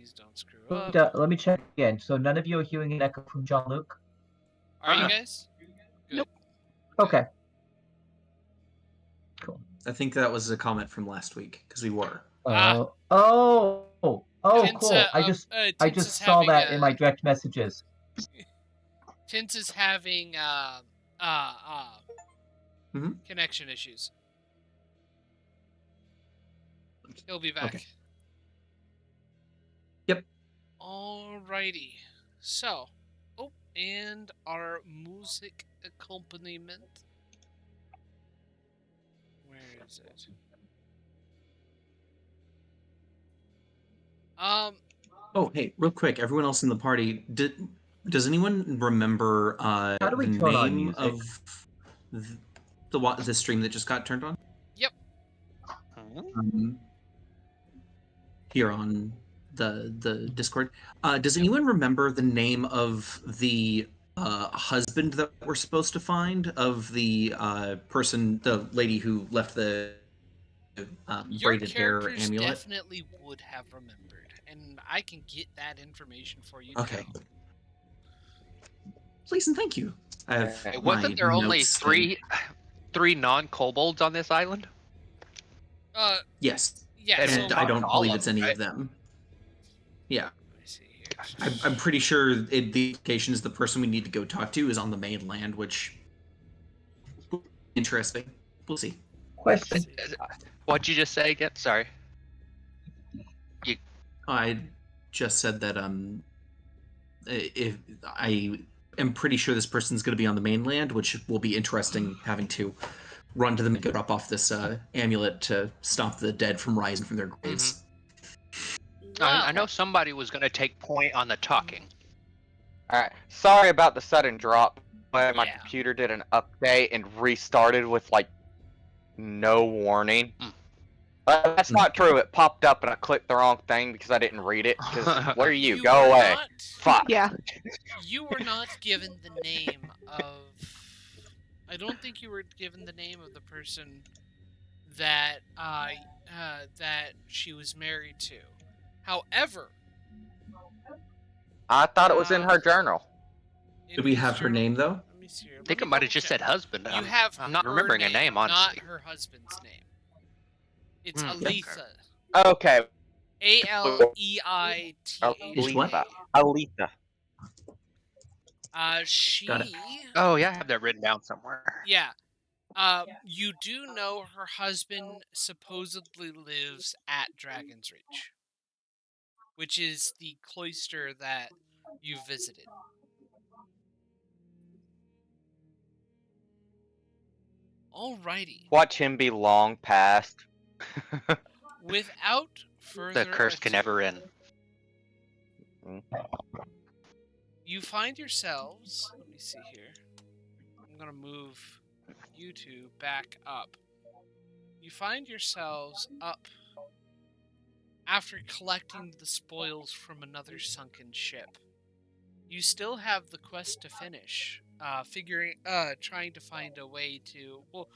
Please don't screw up. Let me check again. So none of you are hearing an echo from Jean-Luc? Are you guys? Good. Nope. Okay. Cool. I think that was a comment from last week, because we were. Cool. I just saw that in my direct messages. Tints is having connection issues. He'll be back. Okay. Yep. Alrighty. So, and our music accompaniment. Where is it? Oh, hey, real quick, everyone else in the party, does anyone remember How do we the turn on name music? of the stream that just got turned on? Yep. Here on the Discord. Does anyone remember the name of the husband that we're supposed to find, of the person, the lady who left the braided hair amulet? Your characters definitely would have remembered, and I can get that information for you. Okay. Please and thank you. Wasn't there only three non-kobolds on this island? Yes. Yeah, and I don't believe it's any of them. Yeah. Let me see here. I'm pretty sure the implication is the person we need to go talk to is on the mainland, which interesting. We'll see. Question. What'd you just say again? Sorry. I just said that if I am pretty sure this person's going to be on the mainland, which will be interesting, having to run to them and go drop off this amulet to stop the dead from rising from their graves. I know somebody was going to take point on the talking. Alright, sorry about the sudden drop, but my computer did an update and restarted with, like, no warning. But that's not true, it popped up and I clicked the wrong thing because I didn't read it, because where are you? Go away. Fuck. Yeah. You were not given the name of... I don't think you were given the name of the person that that she was married to. However, I thought it was in her journal. Do we have her name though? Let me see here. I think it might have just said husband. You have I'm not remembering her a name, honestly. not her husband's name. It's Aletha. Okay. Aleita. Aletha. She... Got it. Oh, yeah, I have that written down somewhere. Yeah. You do know her husband supposedly lives at Dragon's Reach, which is the cloister that you visited. Alrighty. Watch him be long past. Without further The curse can never end. You find yourselves... Let me see here. I'm going to move you two back up. You find yourselves up after collecting the spoils from another sunken ship. You still have the quest to finish. Trying to find a way to... Well,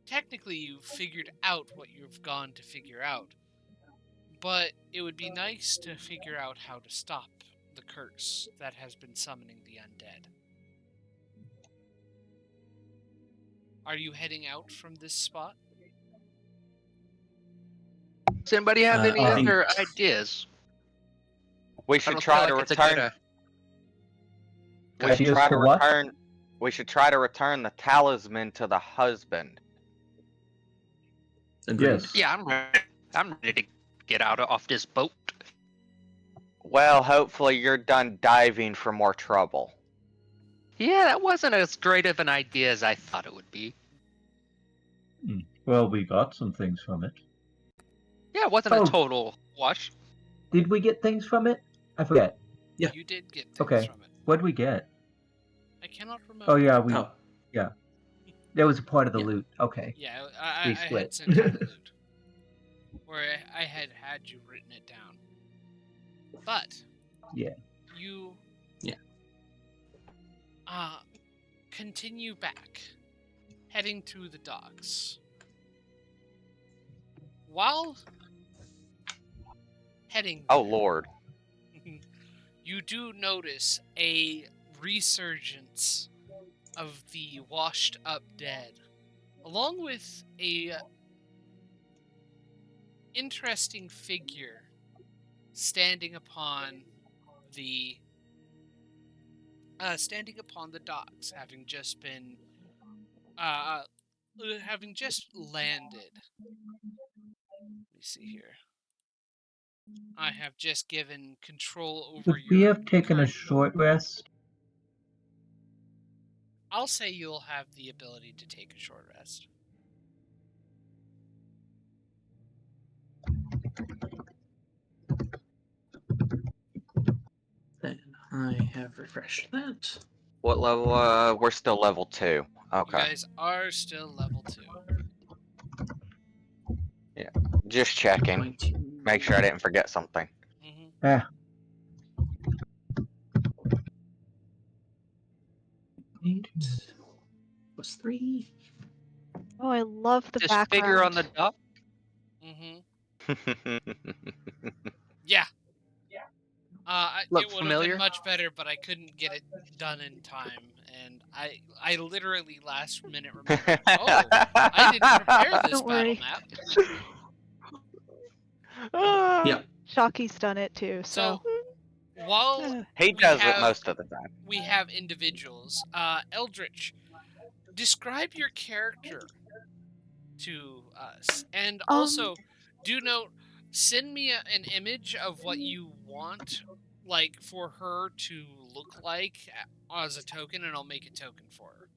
technically you figured out what you've gone to figure out. But it would be nice to figure out how to stop the curse that has been summoning the undead. Are you heading out from this spot? Does anybody have any I think- other ideas? We should try to return. We should try to return the talisman to the husband. Yes. Yeah, I'm ready to get off this boat. Well, hopefully you're done diving for more trouble. Yeah, that wasn't as great of an idea as I thought it would be. Well, we got some things from it. Yeah, it wasn't a total wash. Did we get things from it? I forget. Yeah. You did get things from it. What did we get? I cannot remember. Oh, yeah, yeah. That was a part of the loot. Okay. Yeah, I split. had sent you the loot. Where I had you written it down. But... Yeah. You... Yeah. Continue back. Heading to the docks. While... heading... Oh, Lord. you do notice a resurgence of the washed up dead, along with a interesting figure standing upon the docks, having just been landed. Let me see here. I have just given control over Would we your have taken a current... short rest? I'll say you'll have the ability to take a short rest. Then I have refreshed that. What level? We're still level 2. You Okay. guys are still level 2. Just checking. Going to Make sure I didn't forget something. Mm-hmm. 8 plus 3. Oh, I love the This background. figure on the dock. Mm-hmm. Yeah. Look It would have familiar? been much better, but I couldn't get it done in time, and I literally last minute remembered. Oh, I didn't prepare this Don't battle worry. map. Yeah. Shocky's done it too, so. While He we does it have- most of the time. we have individuals, Eldritch, describe your character to us, and also do note, send me an image of what you want, like, for her to look like as a token, and I'll make a token for her.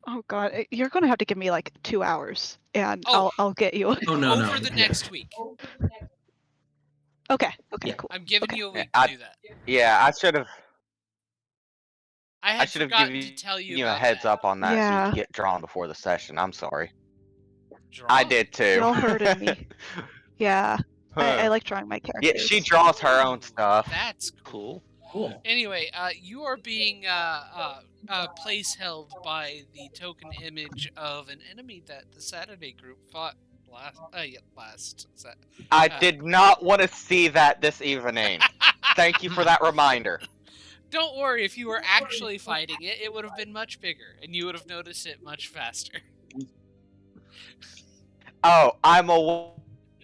Oh god, you're gonna have to give me like 2 hours, and Oh. I'll get you. Oh no, no. Over the next week. Okay, Yeah. cool. I'm giving Okay. you a week I- to do that. Yeah, I should have. I I had should have forgotten given to tell you you a about heads that. up on that so Yeah. you get drawn before the session. I'm sorry. Draw? I did too. Y'all hurted me. Yeah, I Huh. like drawing my characters. Yeah, she draws her own Ooh, stuff. That's cool. Cool. Anyway, you are being place held by the token image of an enemy that the Saturday group fought last. I did not want to see that this evening. Thank you for that reminder. Don't worry, if you were actually fighting it, it would have been much bigger, and you would have noticed it much faster. Oh, I'm aware.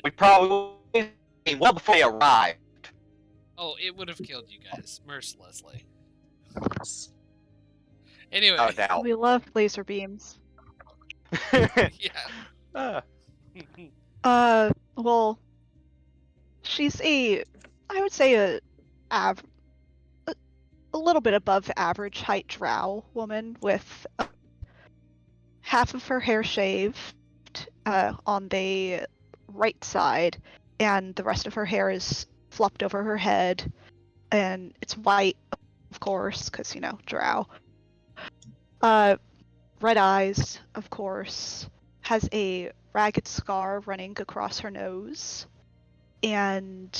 We probably well before they arrived. Oh, it would have killed you guys mercilessly. Anyway, No doubt. We love laser beams. yeah. Well, she's I would say a little bit above average height drow woman with half of her hair shaved on the right side, and the rest of her hair is flopped over her head, and it's white, of course, because, drow. Red eyes, of course, has a ragged scar running across her nose, and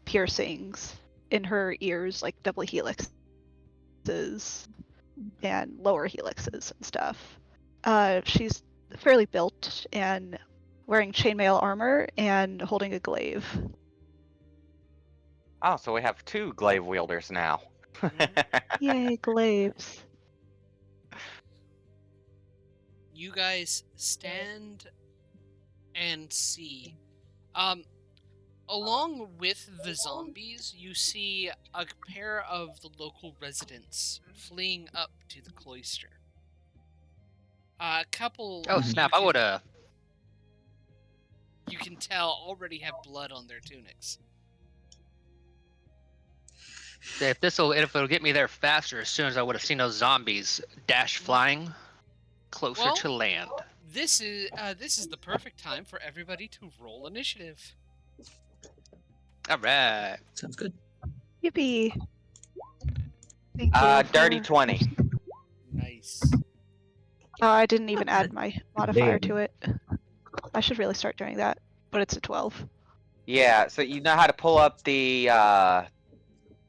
piercings in her ears, like double helixes and lower helixes and stuff. She's fairly built and wearing chainmail armor and holding a glaive. Oh, so we have 2 glaive wielders now. Yay, glaives. You guys stand and see. Along with the zombies, you see a pair of the local residents fleeing up to the cloister. A couple. Oh snap! I would have. You can tell already have blood on their tunics. If it'll get me there faster, as soon as I would have seen those zombies dash flying closer Well, to land. This is the perfect time for everybody to roll initiative. All right. Sounds good. Yippee. Thank you. Dirty 20. Nice. I didn't even add my modifier Damn. to it. I should really start doing that, but it's a 12. Yeah, so you know how to pull up the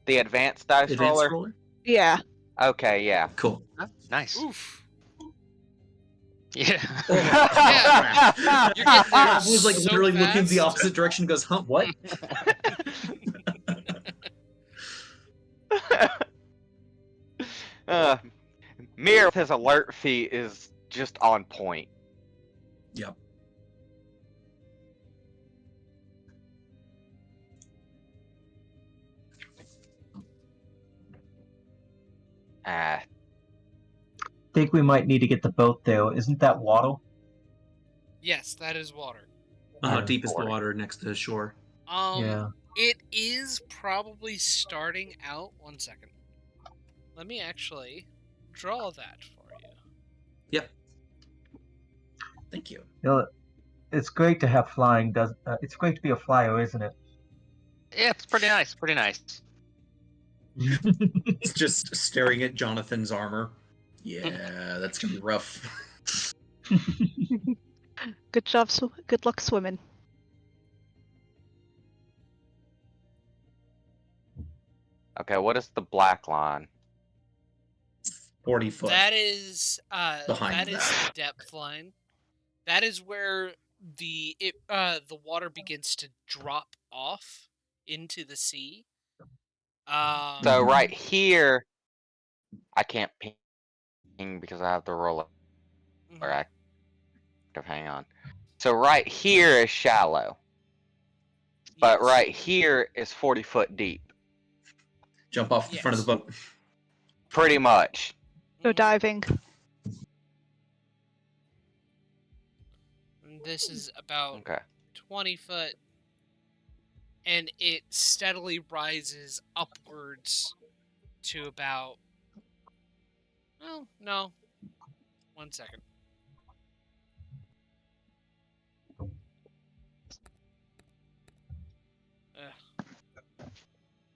advanced dice Advanced roller? roller? Yeah. Okay, yeah. Cool. Nice. Oof. Yeah. Yeah. You're getting there It was like so literally looking the fast. opposite direction and goes, huh, what? Mir with his alert feat is just on point. Yep. Ah, Think we might need to get the boat there. Isn't that water? Yes, that is water. How Yeah. deep is the 40. water next to the shore? Yeah. It is probably starting out. 1 second. Let me actually draw that for you. Yep. Thank you. You know, it's great to have flying. It's great to be a flyer, isn't it? Yeah, it's pretty nice. Pretty nice. He's just staring at Jonathan's armor. Yeah, that's gonna be rough. Good job. Good luck swimming. okay, what is the black line? 40 foot. That is Behind that is that. the depth line. That is where the water begins to drop off into the sea. So right here, I can't ping because I have the roller mhm. active. Hang on. So right here is shallow, but Yes. right here is 40 foot deep. Jump off the front of the boat. Pretty much. Go Mhm. diving. And this is about Okay. 20 foot, and it steadily rises upwards to about. Oh no. 1 second.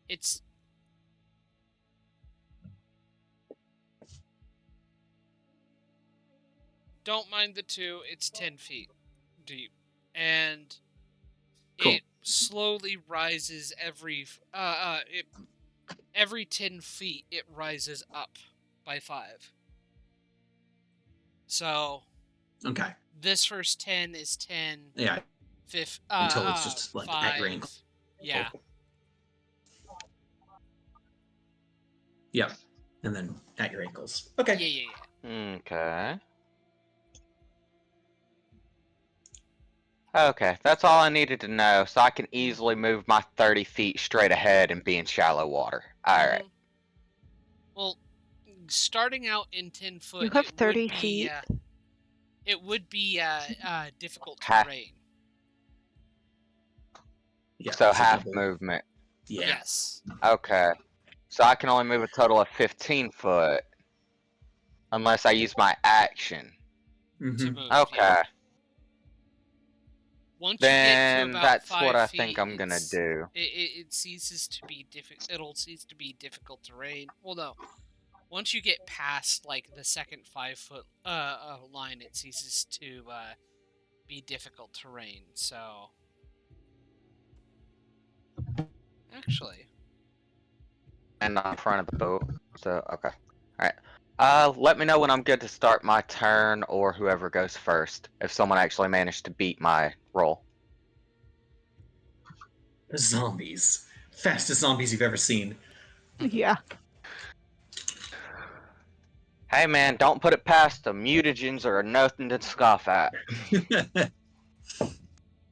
It's don't mind the 2. It's 10 feet deep, and Cool. it slowly rises every 10 feet. It rises up by 5. So Okay. this first 10 is 10. Yeah. 5. Until it's just like 5. at your ankle. Yeah. Yep. And then at your ankles. Okay. Yeah. Okay. Okay, that's all I needed to know, so I can easily move my 30 feet straight ahead and be in shallow water. Alright. Well, starting out in 10 foot, You have it 30 would be, feet. it would be difficult Ha- terrain. Yeah. So it's a half double. movement. Yeah. Yes. Okay. So I can only move a total of 15 foot. Unless I use my action. To Mm-hmm. move. Okay. Yeah. Once you get to Then about that's 5 what I feet, think I'm gonna do. It ceases to be It'll cease to be difficult terrain. Well, no. Once you get past like the second 5 foot line, it ceases to be difficult terrain. So, actually, And I'm in front of the boat. So okay. Alright. Let me know when I'm good to start my turn or whoever goes first. If someone actually managed to beat my roll. Zombies. Fastest zombies you've ever seen. Yeah. Hey man, don't put it past them. Mutagens are nothing to scoff at.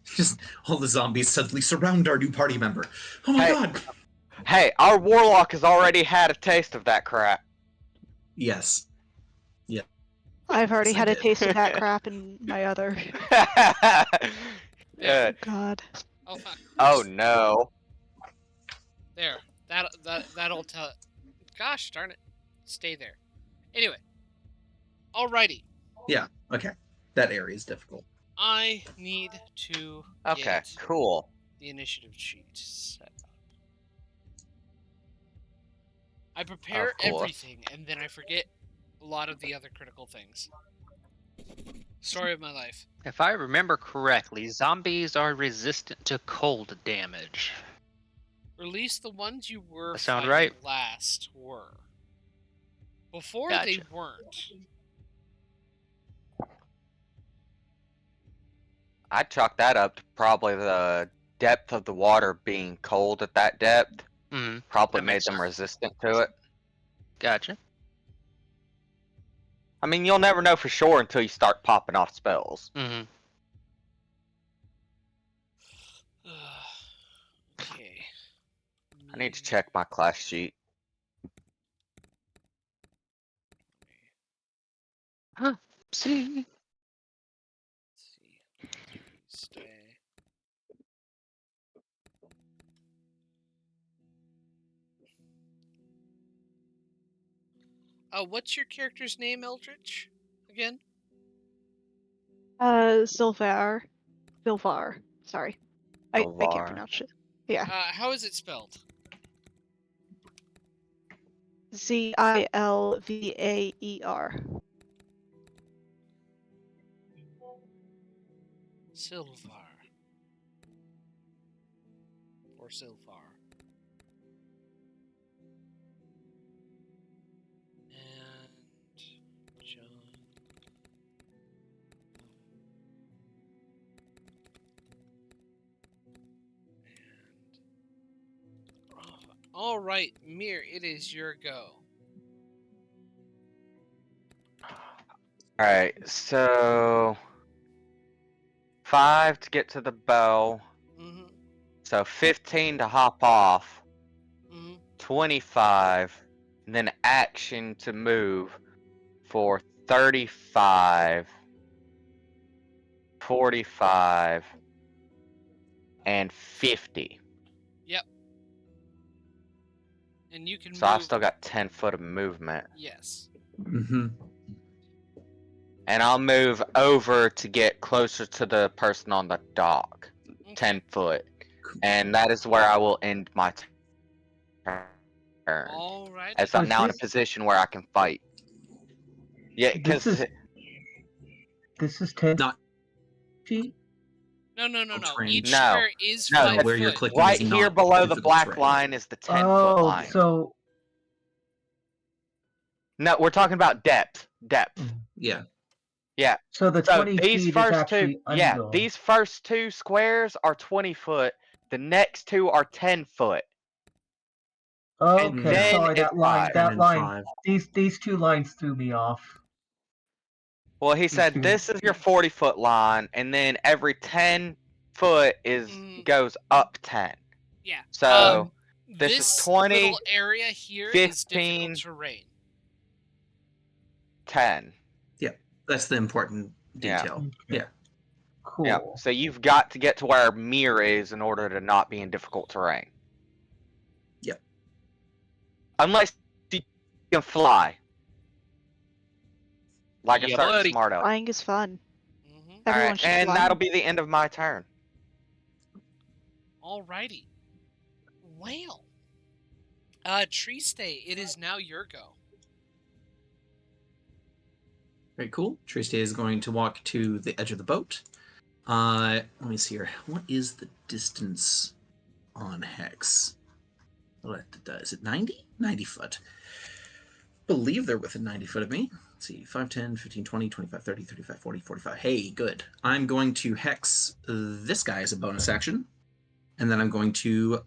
Just all the zombies suddenly surround our new party member. Oh my Hey. god! Hey, our warlock has already had a taste of that crap. Yes. I've already Yes, I had a did. taste of that crap in my other. there. God. Oh fuck. Oh no. There. That'll tell. Gosh darn it. Stay there. Anyway. Alrighty. Yeah, okay. That area is difficult. I need to Okay, get cool. the initiative sheet set up. I prepare Of course. everything and then I forget a lot of the other critical things. Story of my life. If I remember correctly, zombies are resistant to cold damage. Or at least the ones you were That sound fighting right? last were. Before they Gotcha. weren't. I'd chalk that up to probably the depth of the water being cold at that depth. Mm, Probably that made makes them sense. resistant to it. Gotcha. I mean, you'll never know for sure until you start popping off spells. Mm-hmm. Okay. I need to check my class sheet. Huh. See. Stay. What's your character's name, Eldritch? Again? Zilvaer. Sorry. I can't Zilvaer. pronounce it. Yeah. How is it spelled? Zilvaer. Silvar. Or Silvar. And John. And all right, Mir, it is your go. Alright, so 5 to get to the bell. Mm-hmm. So 15 to hop off. Mm-hmm. 25. And then action to move for 35. 45. And 50. Yep. And you can So move. I've still got 10 foot of movement. Yes. Mm-hmm. And I'll move over to get closer to the person on the dock. Okay. 10 foot. And that is where I will end my turn. All right. As I'm now in a position where I can fight. Yeah, because This is 10 Not feet? No. terrain. Each No. square is No, 5 where foot. you're clicking right is here not below the difficult black terrain. line is the 10 foot Oh, line. so No, we're talking about depth. Depth. Yeah. Yeah. so the So 20 these feet is first actually two, yeah, under. these first two squares are 20 foot. The next two are 10 foot. Okay, then sorry, it's that line, 5. 10 that and line. 5. These two lines threw me off. Well, he These said two- this is your 40 foot line, and then every 10 foot is goes up 10. Yeah. So this is 20, little area here is 15, difficult terrain. 10. Yeah. That's the important Yeah. detail. Okay. Yeah. Cool. Yeah. So you've got to get to where Mir is in order to not be in difficult terrain. Yep. Unless you can fly. Like a Yeah, certain buddy. smart elf. Flying is fun. Mm-hmm. Everyone Alright, should and fly. that'll be the end of my turn. Alrighty. Well. Tree Stay, it is now your go. Very cool. Triste is going to walk to the edge of the boat. Let me see here. What is the distance on Hex? Is it 90? 90 foot. Believe they're within 90 foot of me. Let's see. 5, 10, 15, 20, 25, 30, 35, 40, 45. Hey, good. I'm going to Hex this guy as a bonus action. And then I'm going to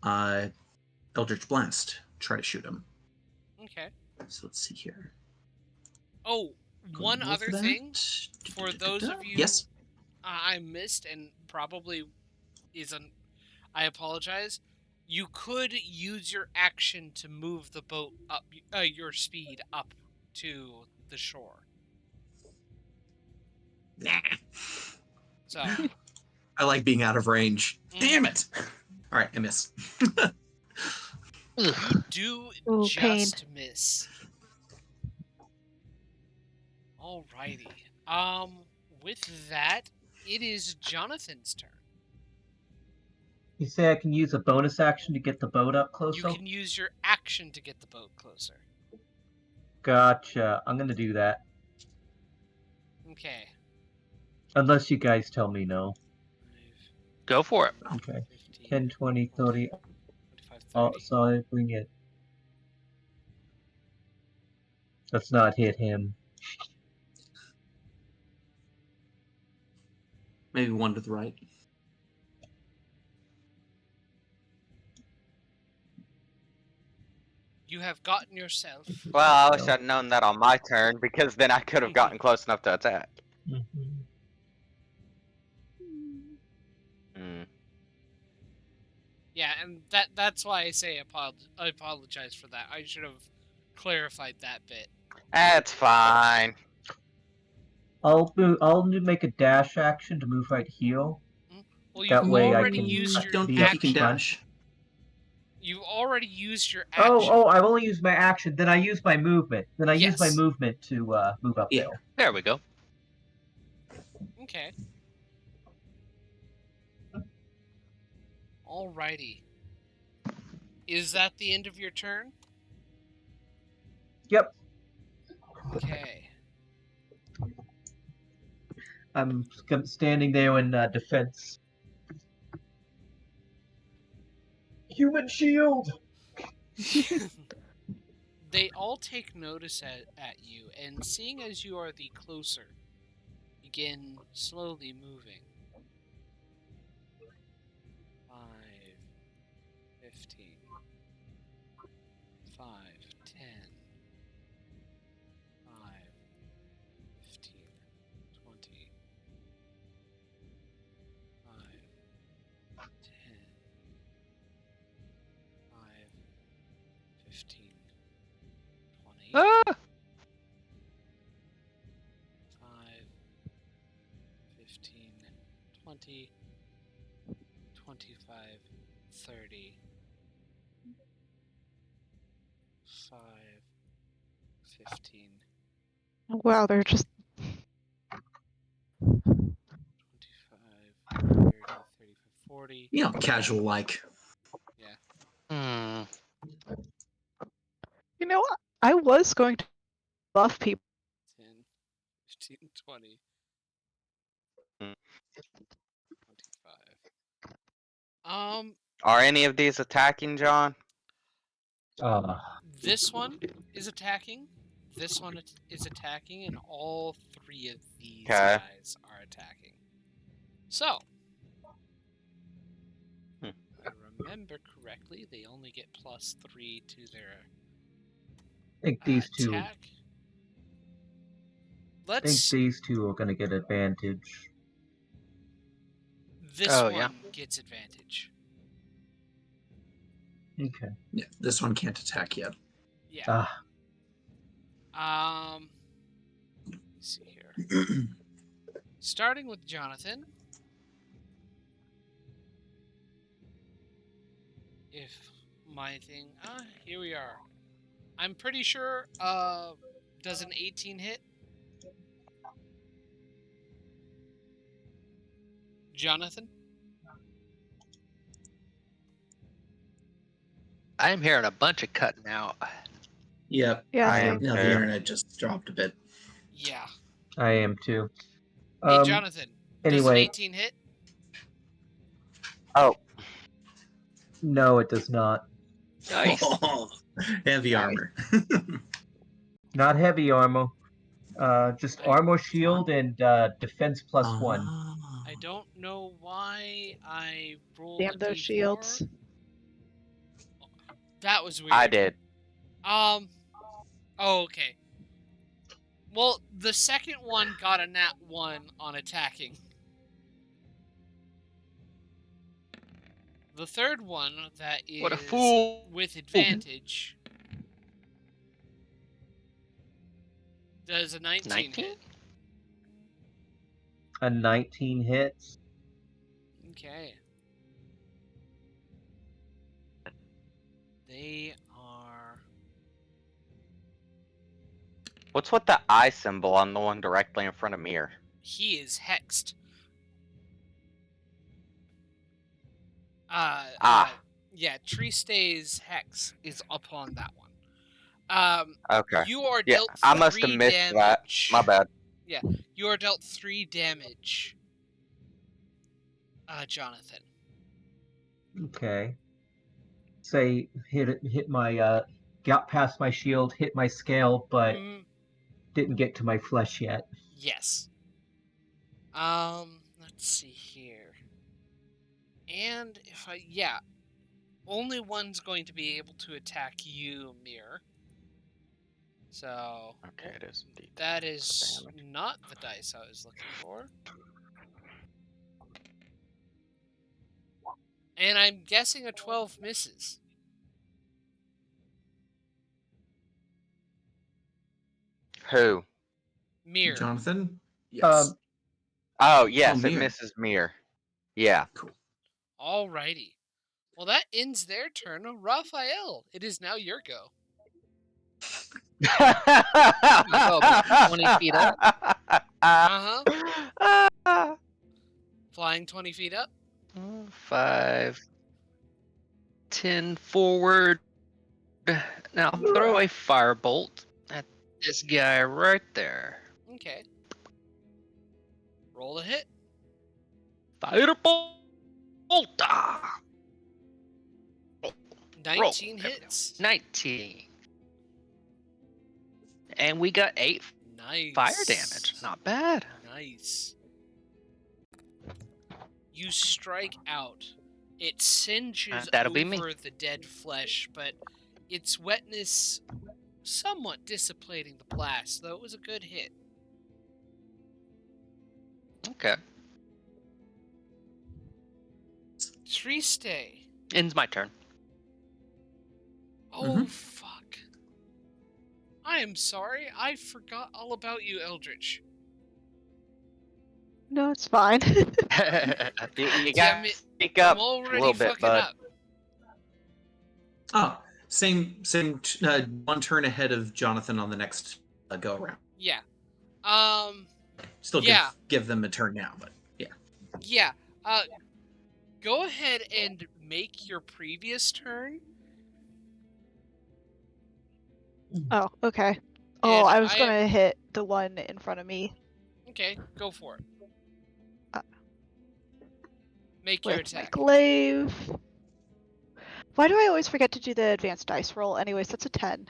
Eldritch Blast. Try to shoot him. Okay. So let's see here. Oh, one Roll other for that. thing. For those of you Yes. I missed and probably isn't, I apologize. You could use your action to move the boat up, your speed up to the shore. So, I like being out of range. Mhm. Damn it! All right, I miss. you do Ooh, pain. just miss. Alrighty. With that, it is Jonathan's turn. You say I can use a bonus action to get the boat up closer? You can use your action to get the boat closer. Gotcha. I'm gonna do that. Okay. Unless you guys tell me no. Go for it. Okay. 15, 10, 20, 30. 25, Oh, 30. sorry, bring it. Let's not hit him. Maybe one to the right. You have gotten yourself. Well, I wish I'd known that on my turn, because then I could have gotten close enough to attack. Mhm. Hmm. Yeah, and that's why I say I apologize for that. I should have clarified that bit. That's fine. I'll make a dash action to move right heel. Well, That you've way I already can used I your don't be think up you can front. dash. You've already used your Oh, action. I've only used my action. Then I use my movement. Then I use my Yes. movement to move Yeah. uphill. There we go. Okay. Alrighty. Is that the end of your turn? Yep. Okay. I'm standing there in defense. Human shield! They all take notice at you, and seeing as you are the closer, begin slowly moving. 5, 15, 5, 10, 5, 15, 20, 5, 10, 5, 15, 20, Ah! 5, 15, 20, 25, 30, 5, 15, Wow, they're just 25, 30, 35, 40. You know, casual like. Hmm. You know, I was going to buff people. 10, 15, 20, Hmm. 25. Are any of these attacking, John? This one is attacking. This one is attacking, and all three of these Okay. guys are attacking. So, Hmm. if I remember correctly, they only get +3 to their I think these two. attack. I think Let's. these two are gonna get advantage. This Oh, one yeah. gets advantage. Okay. Yeah, this one can't attack yet. Yeah. Let's see here. Starting with Jonathan. If my thing. Here we are. I'm pretty sure. Does an 18 hit? Jonathan? I'm hearing a bunch of cutting out. Yep. Yeah, I same. am No, the too. internet just dropped a bit. Yeah. I am too. Hey, Jonathan. Does an Anyway, 18 hit? Oh, no, it does not. Nice. Heavy Nice. armor. Not heavy armor. Just I- armor shield and defense +1. I don't know why I rolled Damn a those D4. shields. That was weird. I did. Oh, okay. Well, the second one got a nat 1 on attacking. The third one that is What a fool. with advantage does a 19 19? hit. A 19 hits. Okay. They are. What's with the eye symbol on the one directly in front of Mir? He is hexed. Yeah, Tree Stays Hex is upon that one. Okay. You are Yeah, dealt I must have 3 missed that. damage. My bad. You are dealt 3 damage, Jonathan. Okay. Say hit my got past my shield, hit my scale, but didn't get to my flesh yet. Yes. Let's see here. And if I only one's going to be able to attack you, Mir. So Okay, it is indeed. that is damage. not the dice I was looking for. And I'm guessing a 12 misses. Who? Mir. Jonathan? Yes. Oh, yes, it Mir. misses Mir. Yeah. Cool. Alrighty. Well, that ends their turn. Raphael, it is now your go. go about 20 feet up. Uh-huh. Flying 20 feet up. 5, 10 forward. Now throw a firebolt at this guy right there. Okay. Roll a hit. Firebolt! 19 There we go. hits. 19. And we got 8 Nice. fire damage. Not bad. Nice. You strike out. It singes That'll be me. over the dead flesh, but its wetness somewhat dissipating the blast, though it was a good hit. Okay. Triste. Ends my turn. Oh, fuck. I am sorry. I forgot all about you, Eldritch. No, it's fine. You Damn gotta it. speak up I'm a already little bit, fucking bud. up. Ah, same. One turn ahead of Jonathan on the next go around. Yeah. Still Yeah. give them a turn now, but yeah. Yeah. Go ahead and make your previous turn. Oh, okay. Oh, And I was I gonna hit the one in front of me Okay, go for it. Uh, Make your with my attack. glaive. Why do I always forget to do the advanced dice roll? Anyways, that's a 10.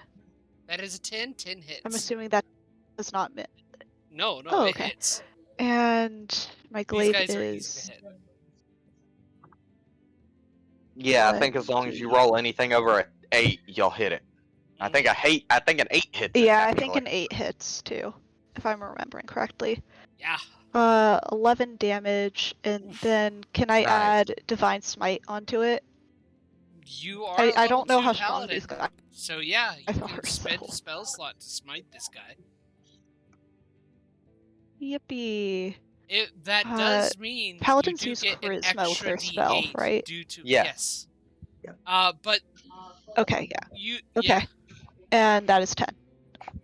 That is a 10. 10 hits. I'm assuming that does not miss. No, Oh, it okay. hits. And my These glaive guys are is easy to hit. Yeah, I think as long as you roll anything over an 8, you'll hit it. I think an 8 hits. Yeah, it, I think actually. an 8 hits too, if I'm remembering correctly. Yeah. 11 damage, and Oof. then can I Nice. add Divine Smite onto it? You are I a don't know level how 2 strong paladin. these guys So yeah, you can are, spend so- a spell slot to smite this guy. Yippee. That does mean Paladins you do use get an charisma with extra their spell, D8 right? due to Yeah. yes. Yep. But Okay, yeah. you Okay. yeah. And that is 10.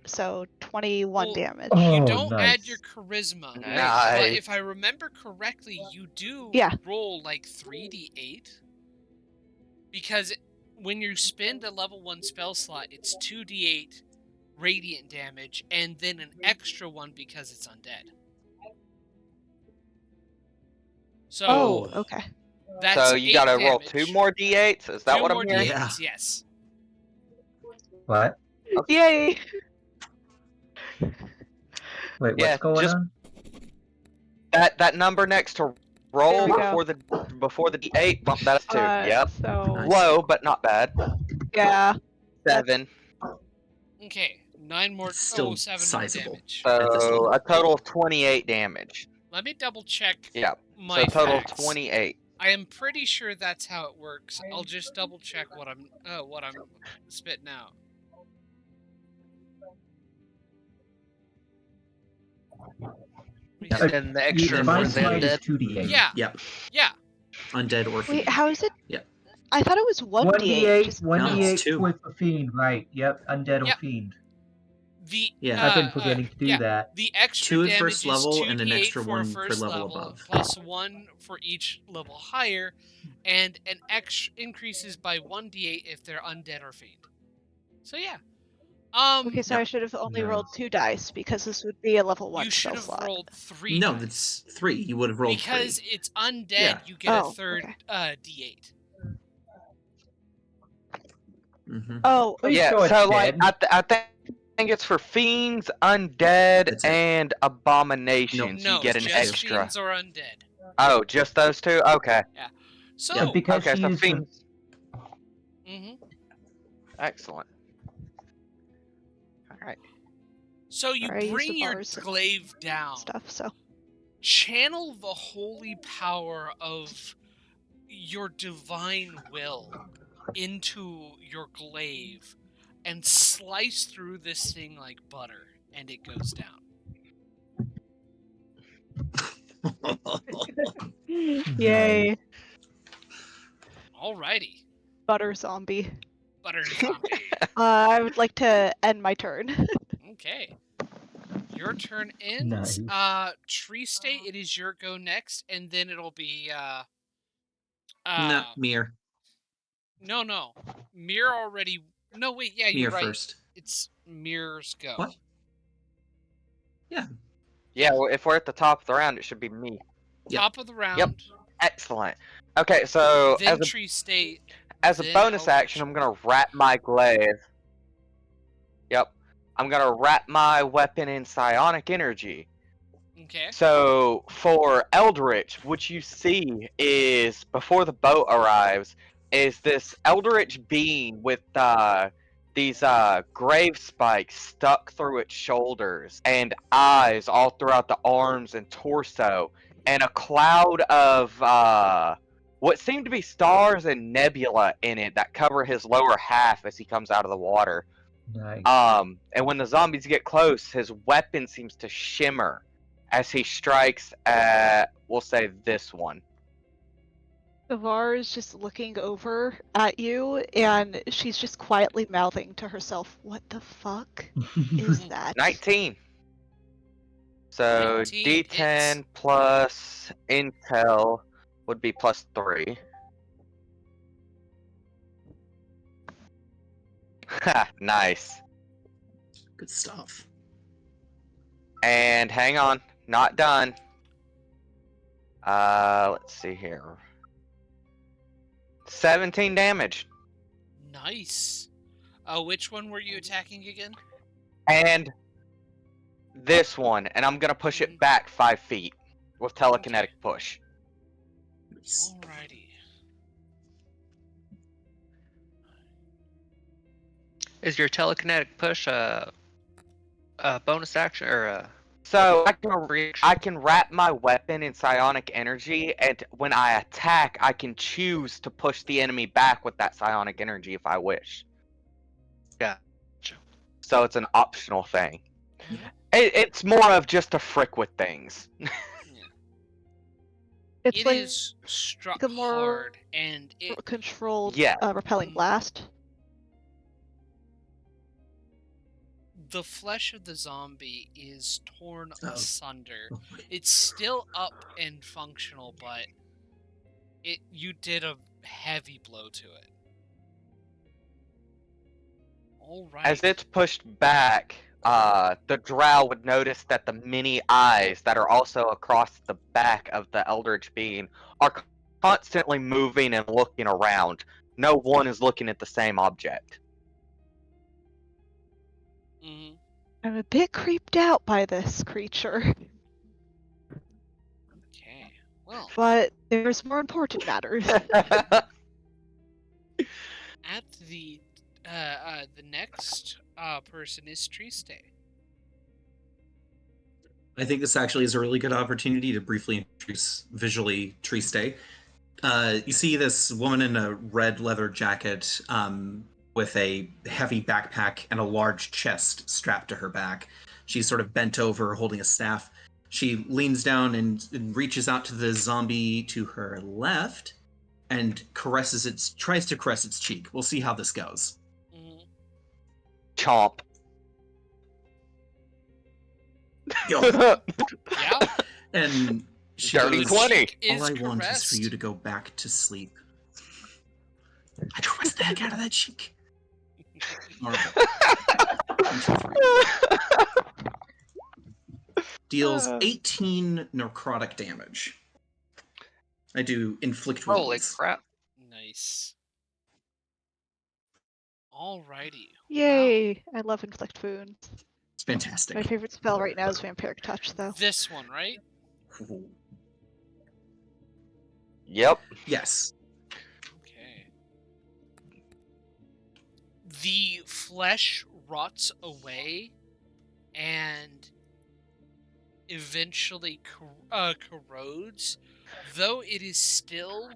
So 21 Well, damage. You Oh, don't nice. add your charisma. But Nice. if I remember correctly, you do Yeah. roll like 3d8. Because when you spend a level 1 spell slot, it's 2d8 radiant damage and then an extra one because it's undead. So Oh, okay. that's So you 8 gotta roll damage. 2 more d8s? Is that 2 what more I'm hearing? d8s, yes. What? Yay! Wait, what's Yeah, going just- on? That number next to roll There we go. before the d8, bump that up 2. Yep. So, Nice. Low, but not bad. yeah. 7. Okay, 9 more. It's still 7 sizable. more damage. At this So level. a total of 28 damage. Let me double check Yeah. my So total of facts. 28. I am pretty sure that's how it works. I'll just double check what I'm spitting out. Uh, And the extra Divine for the Smite is undead. 2d8. Yeah, Yep. yeah. Undead or Wait, fiend. how is it? Yeah. I thought it was 1d8. 1d8, Just... 1d8 it's 2. with a fiend, right? Yep, undead Yep. or fiend. Yeah. I've been forgetting to do that. The extra 2 at damage first level is 2d8 and an extra for 1 a per first level level, above. plus 1 for each level higher, and an extra increases by 1d8 if they're undead or fiend. So yeah. Okay, so No. I should have only No. rolled 2 dice because this would be a level 1 You should spell have slot. rolled 3 No, dice. that's 3. You would have rolled Because 3. it's undead, Yeah. you get a Oh, third okay. d8. Mm-hmm. Oh, Wait, Yeah, so it's so like dead? I think it's for fiends, undead, That's it. and abominations. No, you get an just extra. fiends or undead. Oh, just those 2? Okay. So Yeah, because Okay, she so used fiends. Mm-hmm. Excellent. All right. So you Sorry, I used bring the your bars and glaive down. stuff, so. Channel the holy power of your divine will into your glaive and slice through this thing like butter, and it goes down. Yay. Alrighty. Butter zombie. Butter zombie. I would like to end my turn. Okay. Your turn ends. Nice. Tree State, it is your go next, and then it'll be No, Mir. No. Mir already. No, wait. Yeah, you're Mir right. first. It's Mir's go. What? Yeah. Yeah, well, if we're at the top of the round, it should be me. Yep. Top of the round. Excellent. Okay, so Then Tree State. as a then bonus action, I'm gonna wrap my glaive. Yep. I'm gonna wrap my weapon in psionic energy. Okay. So for Eldritch, what you see is before the boat arrives, is this Eldritch being with these grave spikes stuck through its shoulders and eyes all throughout the arms and torso, and a cloud of what seem to be stars and nebula in it that cover his lower half as he comes out of the water. Nice. And when the zombies get close, his weapon seems to shimmer as he strikes at, we'll say, this one. Navarre is just looking over at you, and she's just quietly mouthing to herself, "What the fuck is that?" 19. So 19 D10 hits. plus intel would be plus 3. Ha, nice. Good stuff. And hang on, not done. Let's see here. 17 damage. Nice. Which one were you attacking again? And this one, and I'm gonna push it back 5 feet with telekinetic push. Nice. Alrighty. Is your telekinetic push a bonus action or a So reaction? I can wrap my weapon in psionic energy, and when I attack, I can choose to push the enemy back with that psionic energy if I wish. Yeah. So it's an optional thing. Mhm. It's more of just to frick with things. It's It like is struck a more hard, and it controlled Yeah. repelling blast. the flesh of the zombie is torn Oh. asunder. It's still up and functional, but you did a heavy blow to it. All right. As it's pushed back, the drow would notice that the many eyes that are also across the back of the eldritch being are constantly moving and looking around. No one is looking at the same object. Mm-hmm. I'm a bit creeped out by this creature, Okay. Well, but there's more important matters. at the next person is Triste. I think this actually is a really good opportunity to briefly introduce visually Triste. You see this woman in a red leather jacket with a heavy backpack and a large chest strapped to her back. She's sort of bent over, holding a staff. She leans down and reaches out to the zombie to her left and tries to caress its cheek. We'll see how this goes. Mm-hmm. Chomp. Yeah. And she Dirty goes, 20. all I want is for you to go back to sleep. I caress the heck out of that cheek. Deals 18 necrotic damage. I do inflict wounds. Holy crap. Nice. Alrighty. Yay! Wow. I love inflict wounds. It's fantastic. My favorite spell right now is vampiric touch, though. This one, right? Yep. Yes. Okay. The flesh rots away and eventually corrodes, though it is still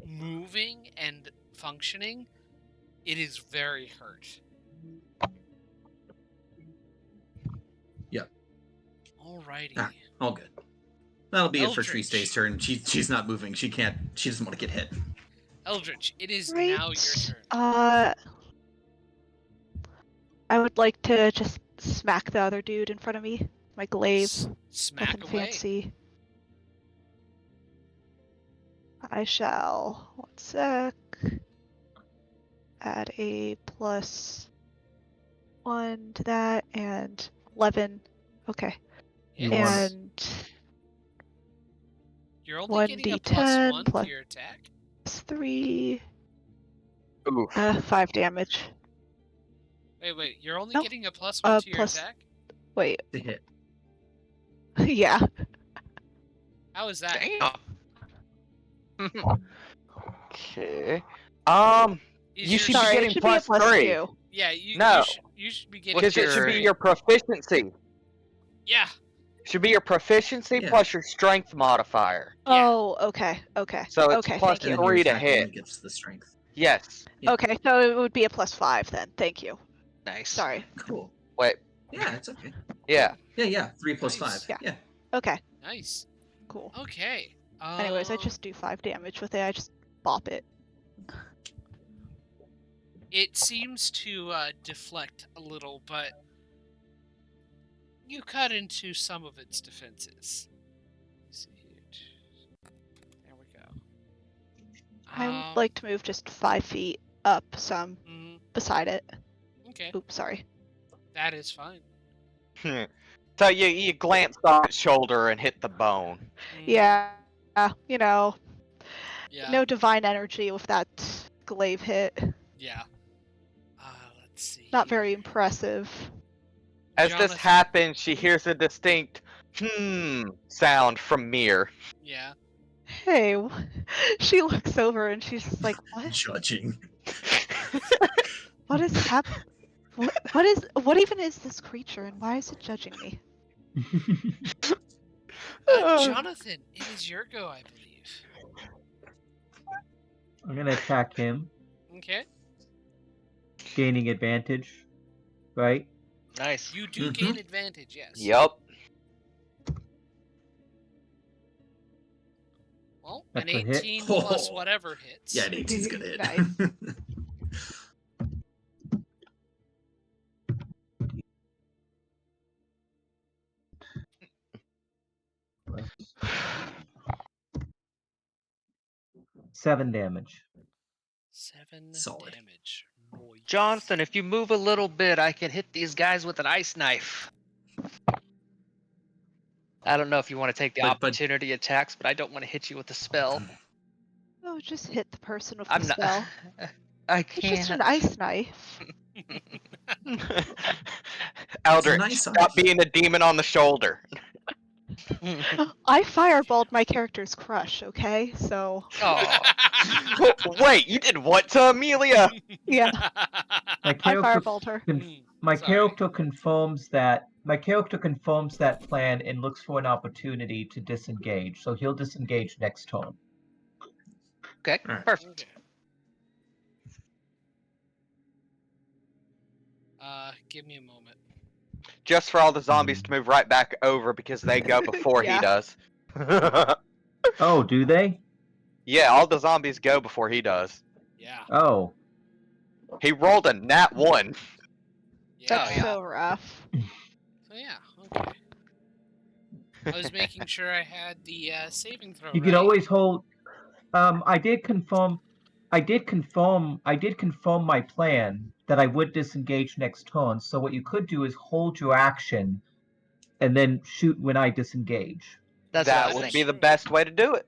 moving and functioning. It is very hurt. Yep. Alrighty. Ah, all good. That'll be it for Eldritch. Tristay's turn. She's not moving. She doesn't want to get hit. Eldritch, it is Great. now your turn. I would like to just smack the other dude in front of me. My glaive. Smack Nothing away. fancy. I shall. 1 sec. Add a +1 to that, and 11. Okay. You Yes. And You're only getting a +1 to your attack? +3. Oof. 5 damage. Wait. You're only No. getting a +1 to your plus- attack? Wait. To hit. Yeah. How is that? Damn. Okay. Is You your should Sorry, be it getting should be a +3. +2. Yeah, No. you should be getting What's Because it should be your- your proficiency. Yeah. Should be your proficiency Yeah. plus your strength modifier. Yeah. Oh, okay. So it's Okay, plus thank you. And then your 3 to attack only hit. gets the strength. Yes. Yeah. Okay, so it would be a +5 then. Thank you. Nice. Sorry. Cool. Wait. Yeah, it's okay. Yeah. Yeah. 3 plus Nice. 5. Yeah. Okay, Nice. cool. Okay. Anyways, I just do 5 damage with it. I just bop it. It seems to deflect a little, but you cut into some of its defenses. Let's see here. There we go. I would like to move just 5 feet up, so I'm beside it. Okay, Oops, sorry. that is fine. So you glanced off its shoulder and hit the bone. Yeah, you know, Yeah. no divine energy with that glaive hit. Yeah. Let's see. Not very here. impressive. As this Jonathan. happens, she hears a distinct sound from Mir. Yeah. Hey, she looks over and she's just like, "What? Judging. What is happening? What even is this creature, and why is it judging me?" Jonathan, it is your go, I believe. I'm gonna attack him, Okay. gaining advantage, right? Nice. You do gain advantage, yes. Yup. Well, That's an a hit. 18 plus Oh. whatever hits. Yeah, an 18's gonna hit. Nice. Seven damage. 7 Solid. damage. Nice. Jonathan, if you move a little bit, I can hit these guys with an ice knife. I don't know if you want to take the But- opportunity attacks, but I don't want to hit you with a spell. Oh, just hit the person with I'm the not. spell. I It's just an can't. ice knife. Eldritch, nice stop knife. being a demon on the shoulder. I fireballed my character's crush, okay? So, Oh, Wait, you did what to Amelia? yeah, My I character, fireballed her. my Sorry. character confirms that. My character confirms that plan and looks for an opportunity to disengage. So he'll disengage next turn. okay, Alright. perfect. Give me a moment. Just for all the zombies to move right back over because they go before he Yeah. does. Oh, do they? Yeah, all the zombies go before he does. Yeah. Oh, He rolled a nat 1. Yeah. That's Oh, yeah. so rough. So yeah, okay. I was making sure I had the saving throw you right. can always hold. I did confirm my plan that I would disengage next turn. So what you could do is hold your action, and then shoot when I disengage. That's what I That was would thinking. be the best way to do it.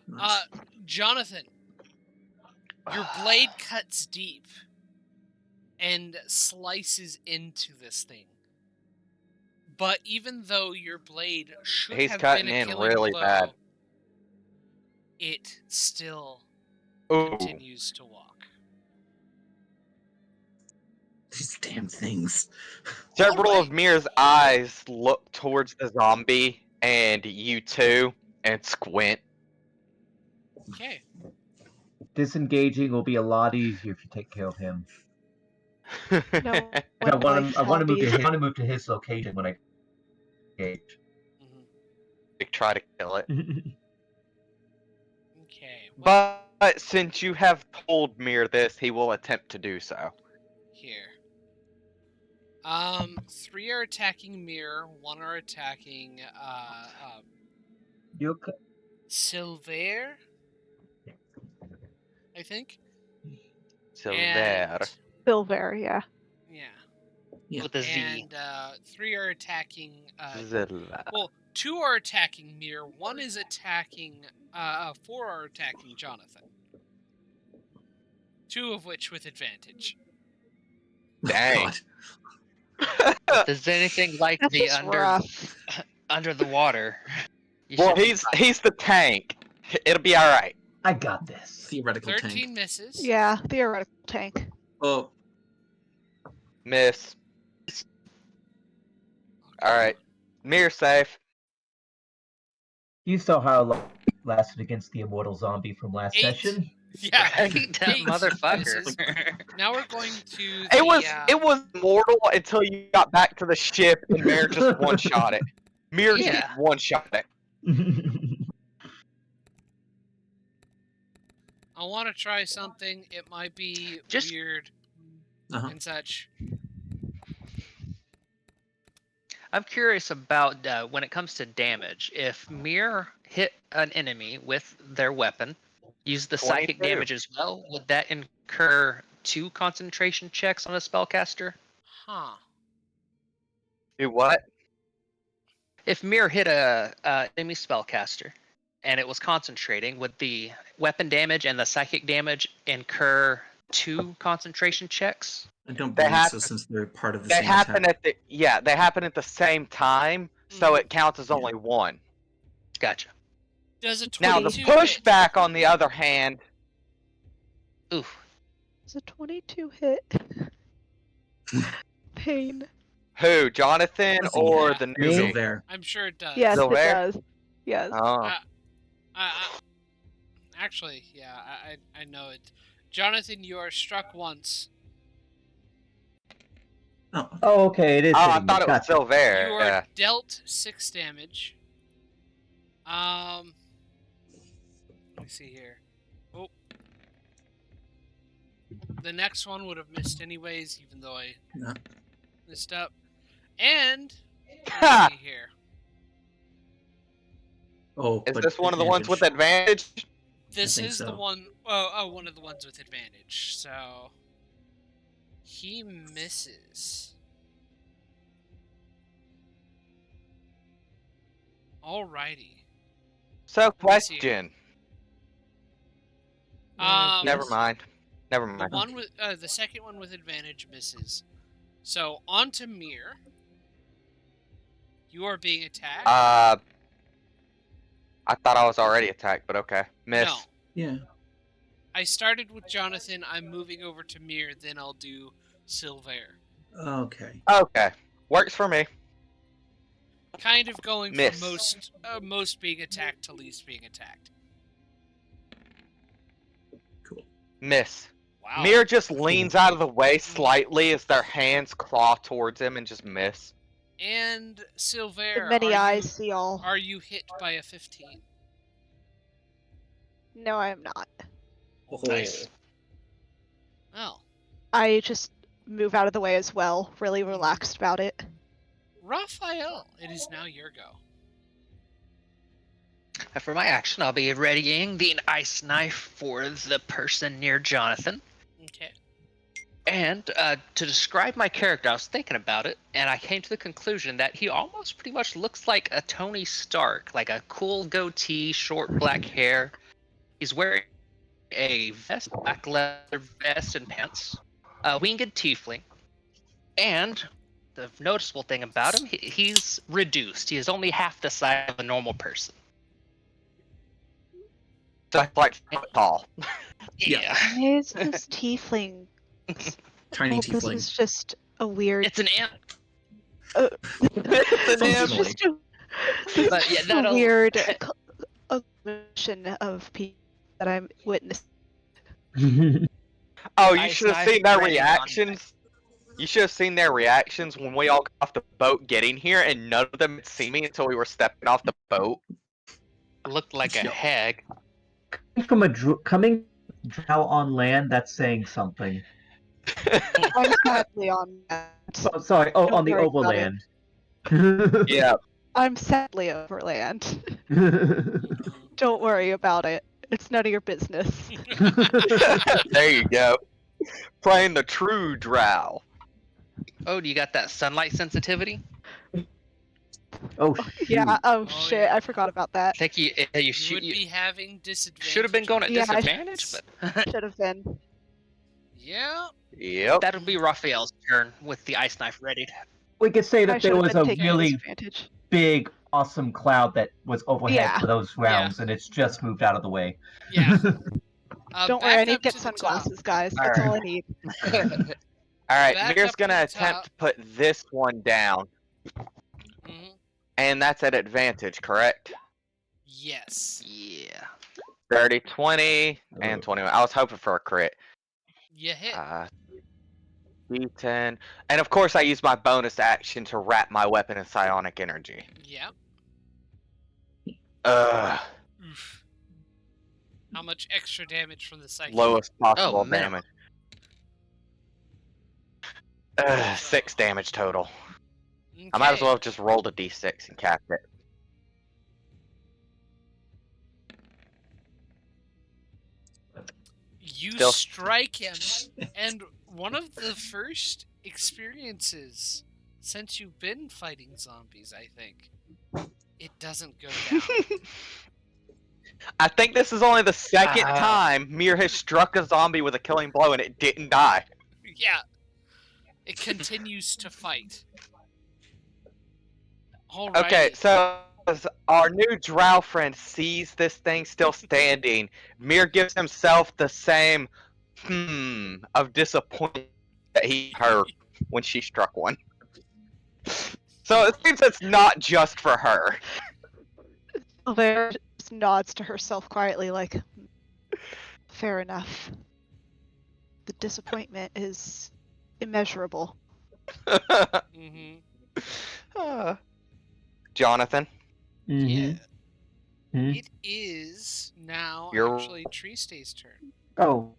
Nice. Jonathan, your blade cuts deep and slices into this thing. But even though your blade should He's have cutting been a in killing really blow, bad. it still Ooh. continues to walk. These damn things. Several Alright. of Mir's eyes look towards the zombie and you two and squint. Okay. Disengaging will be a lot easier if you take care of him. No I one want likes to. I want to move to zombies. his. I want to move to his location when I engage. Try to kill it. Okay. Well, But since you have told Mir this, he will attempt to do so. here. 3 are attacking Mir, 1 are attacking You okay? Zilvaer, I think. Zilvaer. Zilvaer, yeah. Yeah. Yeah. With a Z. And 3 are attacking. Zilvaer. Well, 2 are attacking Mir. 1 is attacking. 4 are attacking Jonathan. 2 of which with advantage. Dang. If there's anything like This the is rough. under the water. Well, he's the tank. It'll be all right. I got this. Theoretical 13 tank. misses. Yeah, theoretical tank. Oh, Miss. All right. Mir safe. You saw how long it lasted against the immortal zombie from last 8. session. Yeah. Right? That 8 motherfucker. misses. Now we're going to the. It was mortal until you got back to the ship and Mir just one shot it. Mir Yeah. just one shot it. I want to try something. It might be Just- weird uh-huh. and such. I'm curious about when it comes to damage. If Mir hit an enemy with their weapon, use the psychic 22. damage as well, would that incur 2 concentration checks on a spellcaster? Huh. Do what? If Mir hit a enemy spellcaster and it was concentrating, would the weapon damage and the psychic damage incur 2 concentration checks? I don't They believe so happen- since they're part of the They same happen attack. they happen at the same time, so it counts as only one. Gotcha. Does a Now 22 the hit? pushback, on the other hand, Oof. It's a 22 hit. Pain. who? Jonathan or Yeah. the Me? newbie? Zilvaer. I'm sure it does. Yes, it Zilvaer? does. Yes. Oh. Actually, yeah, I know it. Jonathan, you are struck once. Oh, Oh, okay, it is. Oh, I hitting me. thought it was Gotcha. Zilvaer. You are Yeah. dealt 6 damage. Let me see here. Oh. The next one would have missed anyways, even though I no. messed up. And Ha! let's see here. Oh, Is but this one of the ones with advantage. advantage? This think is the so. one one of the ones with advantage. So he misses. Alrighty. So, me see. question. Um, Never mind. Never The mind. one with the second one with advantage misses. So on to Mir. You are being attacked. I thought I was already attacked, but okay. Miss. No. Yeah. I started with Jonathan. I'm moving over to Mir. Then I'll do Zilvaer. Okay. Okay. Works for me. Kind of going Miss. from most being attacked to least being attacked. Cool. Miss. Wow. Mir just leans out of the way slightly as their hands claw towards him and just miss. And The Zilvaer, many eyes see all. are you hit by a 15? No, I am not. Nice. Oh. I just move out of the way as well, really relaxed about it. Raphael, it is now your go. For my action, I'll be readying the ice knife for the person near Jonathan. Okay. And to describe my character, I was thinking about it, and I came to the conclusion that he almost pretty much looks like a Tony Stark, like a cool goatee, short black hair. He's wearing a vest, black leather vest and pants, a winged tiefling, and the noticeable thing about him, he's reduced. He is only half the size of a normal person. So like foot tall. Yeah. Why is this tiefling Tiny This tiefling. is just a weird. It's an ant. It's an This is Functionally. just a, this is But yeah, just a that'll- weird combination of people that I'm witnessing. Oh, you Ice should have knife seen their branding on- reactions. You should have seen their reactions when we all got off the boat getting here, and none of them had seen me until we were stepping off the boat. Looked like a Yep. hag. Coming drow on land, that's saying something. I'm sadly on that. Oh, sorry. Oh, Don't on the worry about it. overland. Yeah. I'm sadly overland. Don't worry about it. It's none of your business. There you go. Playing the true drow. Oh, do you got that sunlight sensitivity? Oh, Yeah. shoot. Oh, Oh, shit. yeah. I forgot about that. I think you You shoot. would be having disadvantage. Should have been going at Yeah, I- disadvantage, but Should have been. Yeah. Yep. that'll be Raphael's turn with the ice knife readied. We could say I that should there have was been a taking really disadvantage. big, awesome cloud that was overhead Yeah. for those rounds, and it's just moved out of the way. Yeah. Don't worry, I back need up to get to the top. sunglasses, guys. That's all I need. Alright, Back Mir's up to gonna the attempt top. to put this one down. Mhm. And that's at advantage, correct? Yes. Yeah. 30, 20, and 21. I was hoping for a crit. You hit. D10. And of course I use my bonus action to wrap my weapon in psionic energy. Yep. Ugh. Oof. How much extra damage from the psychic? Lowest possible minimum. damage. 6 damage total. Okay. I might as well have just rolled a d6 and capped it. You Still- strike him, and one of the first experiences since you've been fighting zombies, I think. It doesn't go down. I think this is only the second time Mir has struck a zombie with a killing blow and it didn't die. Yeah. It continues to fight. Alrighty. Okay, so as our new drow friend sees this thing still standing, Mir gives himself the same of disappointment that he heard when she struck one. So it seems it's not just for her. Silver just nods to herself quietly, like, fair enough. The disappointment is immeasurable. Mm-hmm. Jonathan, Yeah. Hmm? It is now You're- actually Tree Stay's turn. Oh.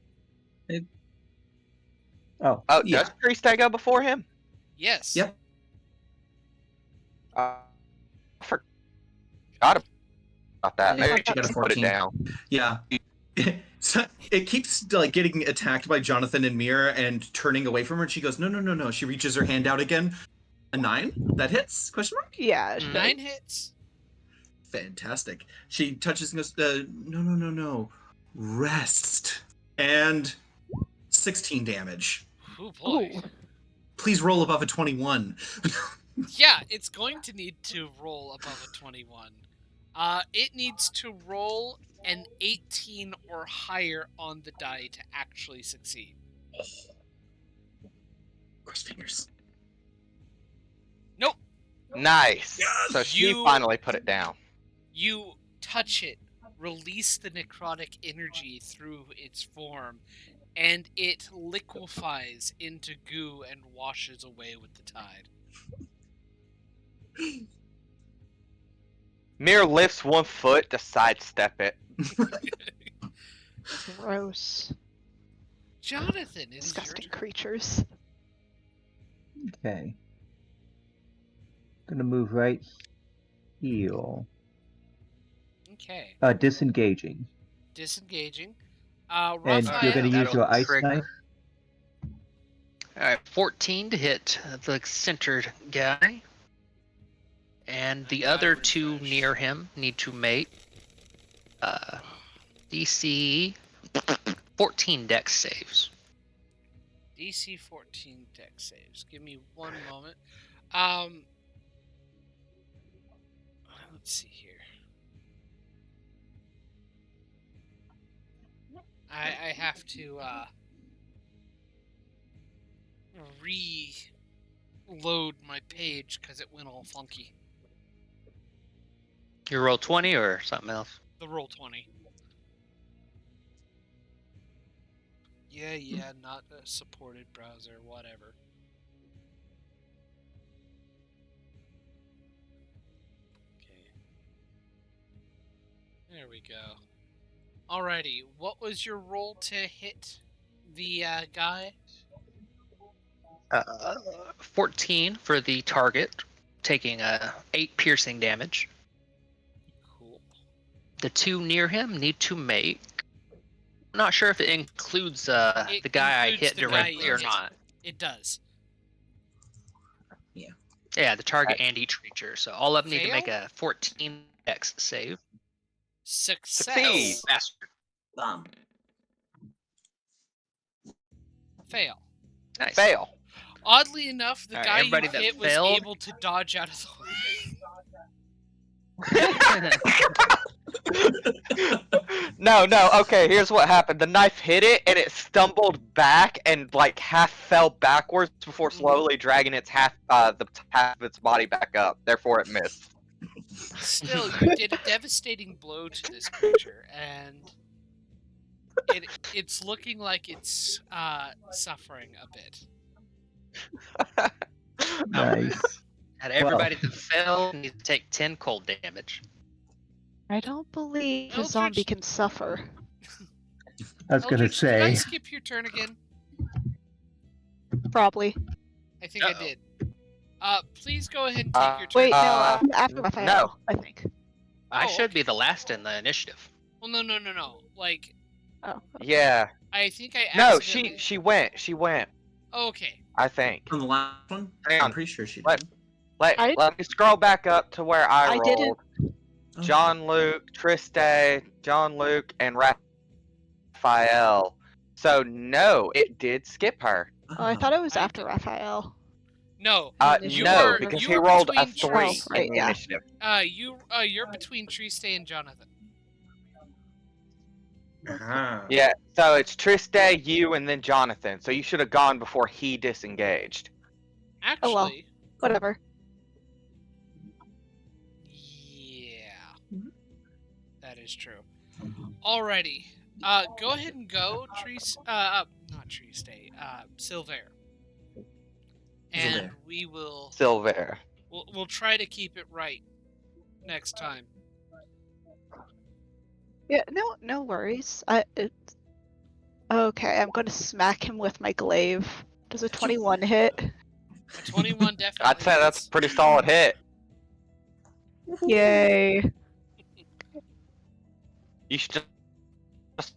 Oh. oh, Yeah. does Tree go before him? Yes. Yep. I forgot about that. Yeah, Maybe she got a just put it 14. down. Yeah. So it keeps like getting attacked by Jonathan and Mir and turning away from her, and she goes, no. She reaches her hand out again. A 9? That hits? Question mark? Yeah. Mm. 9 hits. Fantastic. She touches and goes, no. Rest. And 16 damage. Oh boy. Ooh. Please roll above a 21. Yeah, it's going to need to roll above a 21. It needs to roll an 18 or higher on the die to actually succeed. Cross fingers. Nope. Nice. Yes! So she You- finally put it down. You touch it, release the necrotic energy through its form, and it liquefies into goo and washes away with the tide. Mir lifts one foot to sidestep it. Gross. Jonathan, it is your Disgusting turn. creatures. Okay. Gonna move right here. Okay. Disengaging. Disengaging. And Raphael, you're gonna use That'll your ice trigger. knife? Alright, 14 to hit the centered guy. And the other two refresh. near him need to make DC 14 dex saves. DC 14 deck saves. Give me one moment. Let's see here. I have to reload my page because it went all funky. You roll 20 or something else? The roll 20. Yeah, not a supported browser, whatever. Okay. There we go. Alrighty, what was your roll to hit the guy? 14 for the target, taking 8 piercing damage. Cool. The 2 near him need to make... I'm not sure if it includes the guy I hit directly or not. It does. Yeah, the target and each creature. So all of them need to make Fail? a 14 X save. Success. Bastard. Fail. Nice. Fail. Oddly enough, the guy you everybody that hit was failed- able to dodge out of the way. No, okay, here's what happened. The knife hit it, and it stumbled back and, like, half fell backwards before slowly dragging its half of its body back up. Therefore, it missed. Still, you did a devastating blow to this creature, and it's looking like it's suffering a bit. Nice. And everybody that fell needs to take 10 cold damage. I don't believe a Eldritch- zombie can suffer. I was gonna Eldritch, did I say. skip your turn again? Probably. I think I did. Please go ahead and take your turn. Wait, no, I'm after Raphael, no. I think. I should okay. be the last in the initiative. Well, no. Like, Oh. Yeah. I think I No, accidentally... she went. Okay. I think. On the last one? Hang on. I'm pretty sure she Let- did. Let me scroll back up to where I rolled. didn't. Oh. John Luke, Triste, John Luke, and Raphael. So no, it did skip her. Oh, I thought it was I after did- Raphael. No. You No, were- because you he were rolled a between 3 Right, in the yeah. initiative. You're between Triste and Jonathan. Ah. Yeah, so it's Triste, you, and then Jonathan. So you should have gone before he disengaged. Actually, Oh, well. Whatever. yeah, that is true. Alrighty, go ahead and go, not Triste, Zilvaer. And Zilvaer. we will Zilvaer. we'll try to keep it right next time. Yeah, no worries. Okay, I'm gonna smack him with my glaive. Does a 21 hit? A 21 definitely. I'd say that's hits. a pretty solid hit. Yay. You should just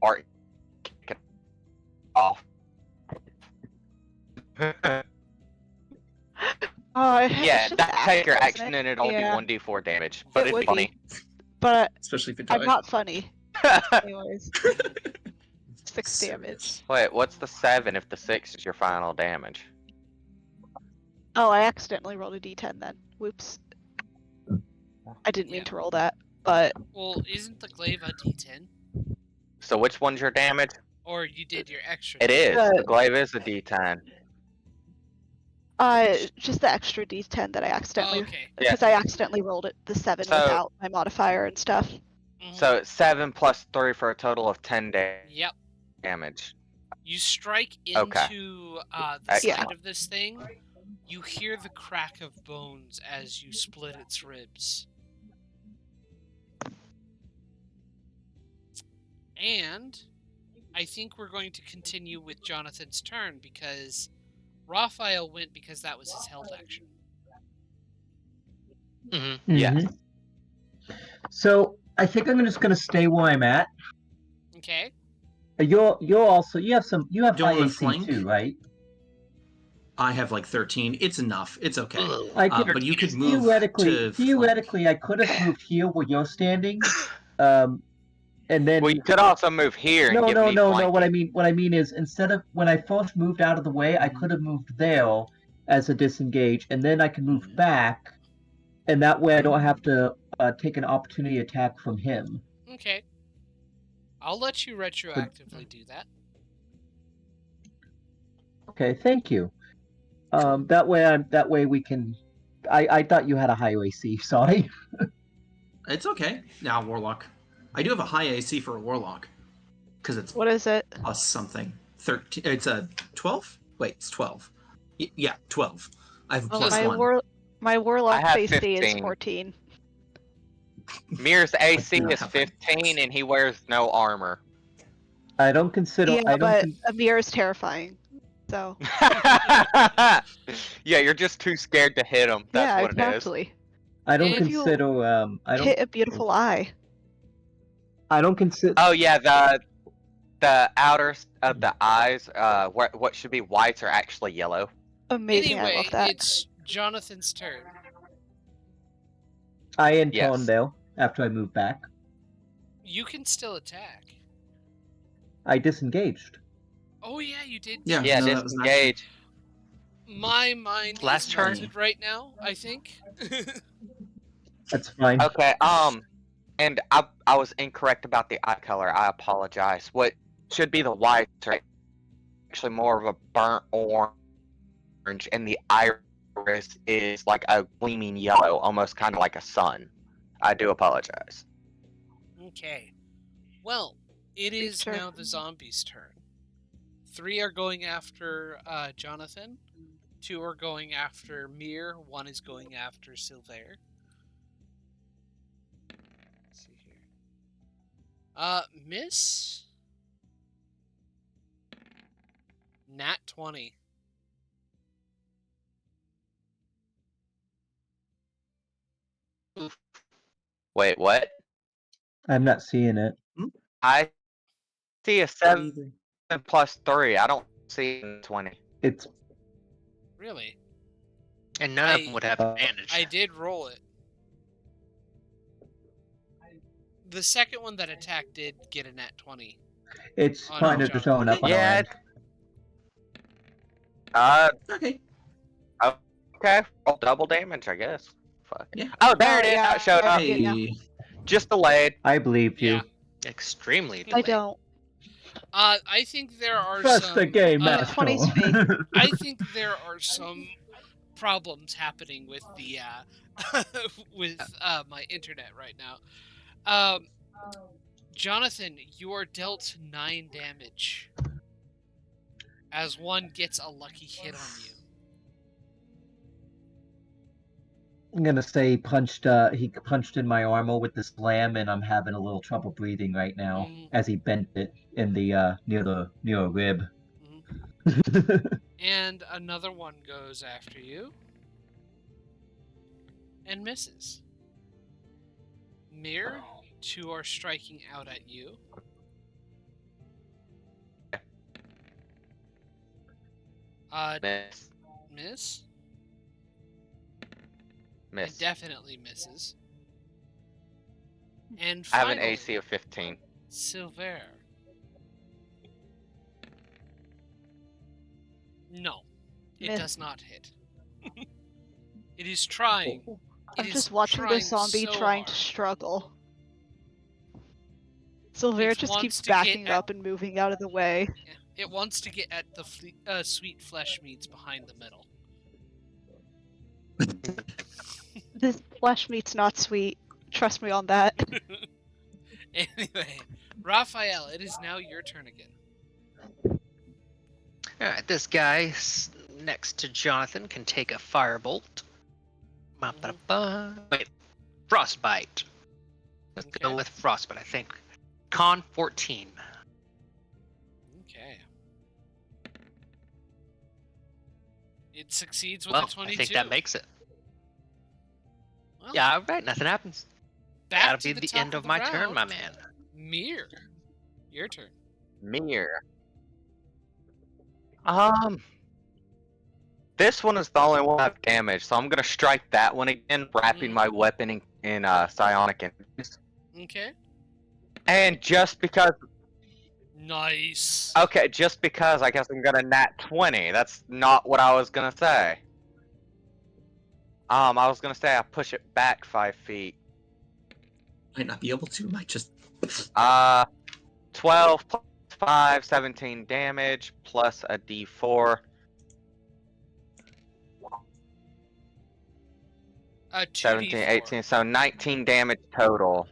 or kick it off. Oh, Yeah, it's just that take your action, action and it'd only Yeah. be 1d4 damage, but It it's would funny. be. But Especially if it I'm dies. not funny. Anyways. 6 damage. Wait, what's the 7 if the 6 is your final damage? Oh, I accidentally rolled a d10 then. Whoops. I didn't mean Yeah. to roll that, but Well, isn't the glaive a D10? So which one's your damage? Or you did your extra? It is. Uh, The glaive is a d10. just the extra d10 that I accidentally, Oh, okay. because I accidentally rolled it the 7 So- without my modifier and stuff. Mhm. So it's 7 plus 3 for a total of 10 Yep. damage. You strike Okay. into the Excellent. side of this thing. You hear the crack of bones as you split its ribs. And I think we're going to continue with Jonathan's turn because Raphael went because that was his held action. Mm-hmm. Yes. Mhm. So I think I'm just gonna stay where I'm at. Okay? You're also you have Don't high wanna AC flank? too, right? I have like 13. It's enough. It's okay. I could But you could move to theoretically, I could have moved here where you're standing, and then Well, you could also move here and no. give me flanking. What I mean is, instead of when I first moved out of the way, I could have moved there as a disengage, and then I can move back, and that way I don't have to take an opportunity attack from him. Okay. I'll let you retroactively do that. Okay, thank you. That way we can. I thought you had a high AC. Sorry. It's okay. Now, Warlock. I do have a high AC for a Warlock. Because it's What is it? plus something. 13. It's a 12? Wait, it's 12. Yeah, 12. I have a plus my 1. my I warlock have base D is 15. 14. Mir's AC do not is have high 15 and he wears no armor. I don't consider. Yeah, I don't. but Amir is terrifying. So Yeah, you're just too scared to hit him. That's yeah, what it is. exactly. I don't If you consider. I don't. Hit a beautiful eye. I don't consider. Oh yeah, the outer of the eyes, what should be whites are actually yellow. Amazing. I anyway, love that. it's Jonathan's turn. I intone Yes. though. After I move back, You can still attack. I disengaged. Oh yeah, you did. Yeah. Yeah, no, that was an action. disengage. My mind Last is turn. melted right now, I think. That's fine. Okay, and I was incorrect about the eye color. I apologize. What should be the whites are actually more of a burnt orange, and the iris is like a gleaming yellow, almost kind of like a sun. I do apologize. Okay. Well, it is Sure. now the zombies' turn. 3 are going after Jonathan. 2 are going after Mir. 1 is going after Zilvaer. Let's see here. Miss. Nat 20. Wait, what? I'm not seeing it. I see a 7 plus 3. I don't see a 20. It's Really? And none of them would have advantage. I did roll it. The second one that attacked did get a nat 20. it's Oh, kind no, of just Jonathan. showing up on our Yeah. end. Okay. Okay. Roll double damage, I guess. Fuck. Yeah. Oh, there it is. yeah, That showed up. yeah, yeah. Hey. Just delayed. I believed you. Yeah. Extremely I delayed. don't. I think there are Trust some. the game, Nat master. 20's fake. I think there are some problems happening with the with my internet right now. Jonathan, you are dealt 9 damage as one gets a lucky hit on you. I'm gonna say he punched in my armor with the slam, and I'm having a little trouble breathing right now as he bent it in the near a rib. And another one goes after you and misses. Mir, 2 are striking out at you. Miss. Miss? Miss. It definitely misses. And I have finally, an AC of 15. Zilvaer. No, it Miss. does not hit. It is trying. I'm It just is watching trying this zombie so trying to hard. struggle. Zilvaer It just wants keeps to get backing at- up and moving out of the way. Yeah, it wants to get at the sweet flesh meats behind the middle. This flesh meat's not sweet. Trust me on that. Anyway, Raphael, it is now your turn again. Alright, this guy next to Jonathan can take a firebolt. Wait, frostbite. Let's go Okay. with frostbite, I think. Con 14. Okay. It succeeds with Well, a 22. I think that makes it. Well, Yeah, alright, nothing happens. back That'll to be the top end of the my turn, round. my man. Mir, your turn. Mir. This one is the only one I have damage, so I'm gonna strike that one again, wrapping my weapon in psionic energies. Okay. And just because, Nice. okay, just because I guess I'm gonna nat 20. That's not what I was gonna say. I was gonna say I push it back 5 feet. Might not be able to. Might just. 12 plus 5, 17 damage, plus a d4. 17, 2d4. 18, so 19 damage total.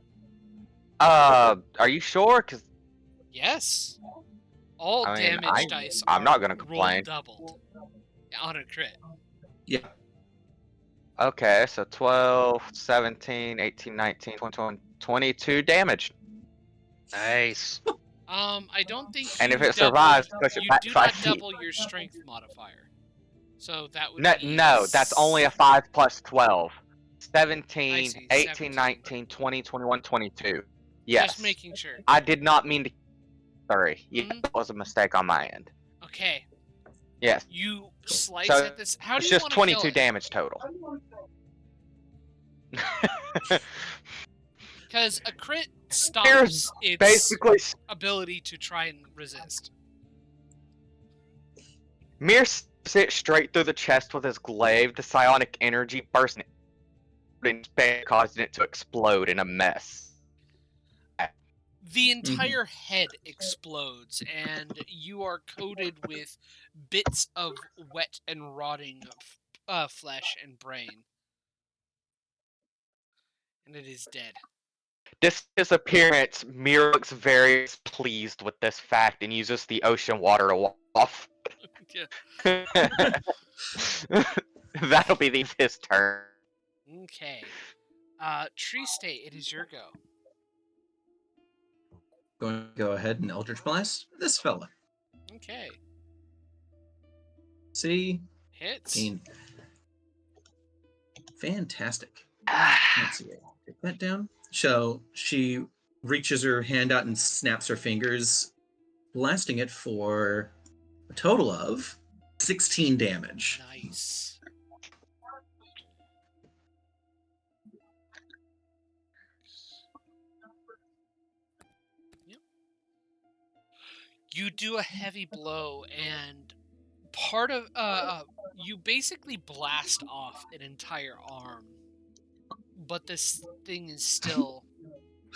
Are you sure? Cause Yes. All I mean, damage dice I'm are not gonna roll complain. doubled on a crit. Yeah. Okay, so 12, 17, 18, 19, 20, 22 damage. Nice. I don't think And you if it doubled. survives, push it You back do 5 not feet. double your strength modifier. So that would No, be no, that's only a 5 plus 12. I 17, see, 18, 17. 19, 20, 21, 22. Just Yes. making sure. I did not mean to. Sorry. Yeah, Mhm. that was a mistake on my end. Okay. Yes. You slice So at this. How do it's you just want to kill 22 it? damage total. Because a crit Here's stops its basically ability to try and resist. Mir sits straight through the chest with his glaive, the psionic energy bursting in space, causing it to explode in a mess. The entire head explodes, and you are coated with bits of wet and rotting flesh and brain. And it is dead. His appearance, Mir looks very pleased with this fact and uses the ocean water to walk off. That'll be his turn. Okay. Tree State, it is your go. Going to go ahead and Eldritch Blast this fella. Okay. See? Hits. Fantastic. Let's see. Get that down. So she reaches her hand out and snaps her fingers, blasting it for a total of 16 damage. Nice. Yep. You do a heavy blow, and part of you basically blast off an entire arm, but this thing is still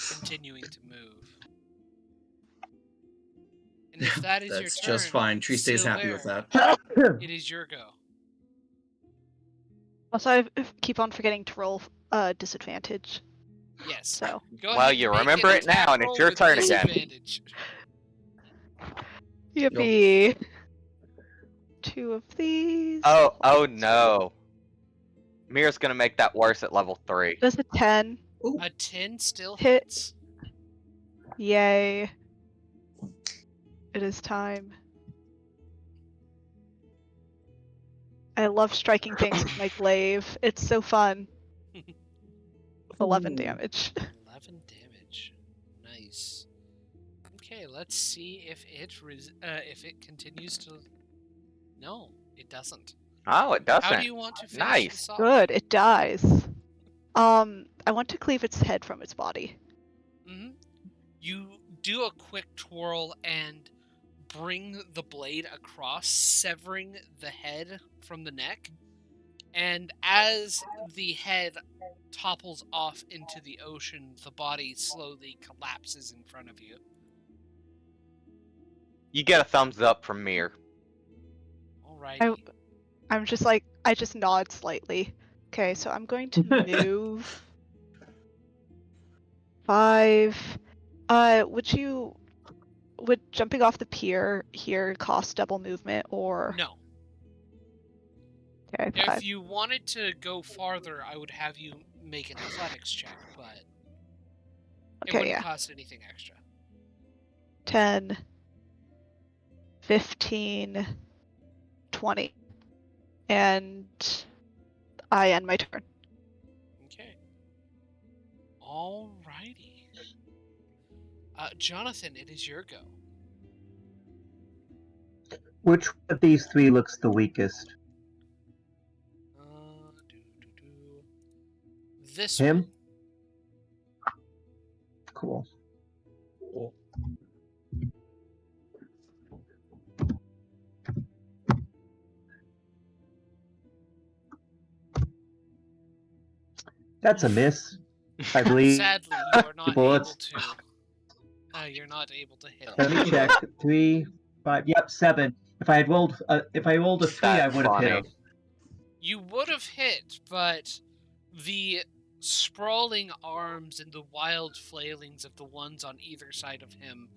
continuing to move. And if that is your That's turn, just fine. Tree stays happy with Zilvaer, that. it is your go. Also, I keep on forgetting to roll disadvantage. Yes. So Go Well, ahead you and make remember an it now, attack and it's roll your with turn again. disadvantage. yippee! 2 of these. Oh no. Mir's gonna make that worse at level 3. Does a 10 A 10 still Hit. hits. Yay! It is time. I love striking things with my glaive. It's so fun. 11 damage. 11 damage. Nice. Okay, let's see if it continues to. No, it doesn't. Oh, it doesn't. How do you want to finish Nice. this off? Good, it dies. I want to cleave its head from its body. Mm-hmm. You do a quick twirl and bring the blade across, severing the head from the neck. And as the head topples off into the ocean, the body slowly collapses in front of you. You get a thumbs up from Mir. Alrighty. I'm just like, I just nod slightly. Okay, so I'm going to move 5. Would jumping off the pier here cost double movement or? No. Okay, 5. If you wanted to go farther, I would have you make an athletics check, but it Okay, wouldn't yeah. cost anything extra. 10, 15, 20. And I end my turn. Okay. Alrighty. Jonathan, it is your go. Which of these 3 looks the weakest? This Him? one. Cool. That's a miss, I believe. Sadly, you are not able bullets. to. You're not able to hit. Let me check. 3, 5. Yep, 7. If I rolled a 3, I That's would have hit funny. him. You would have hit, but The sprawling arms and the wild flailings of the ones on either side of him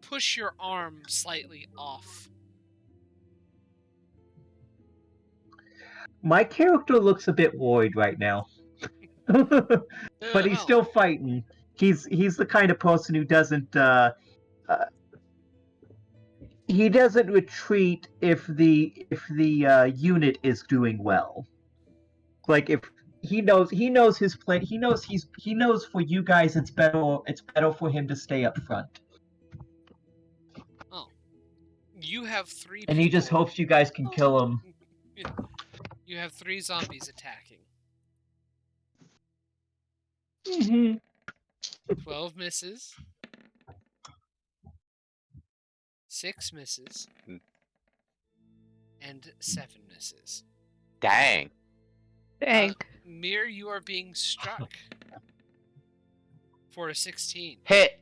push your arm slightly off. My character looks a bit worried right now. But he's Well, still fighting. He's the kind of person who doesn't he doesn't retreat if the unit is doing well. Like if he knows his plan. He knows for you guys it's better for him to stay up front. oh, you have 3 And people. he just hopes you guys can kill him. You have 3 zombies attacking. Mm-hmm. 12 misses. 6 misses. And 7 misses. Dang. Dang. Mir, you are being struck. For a 16. Hit.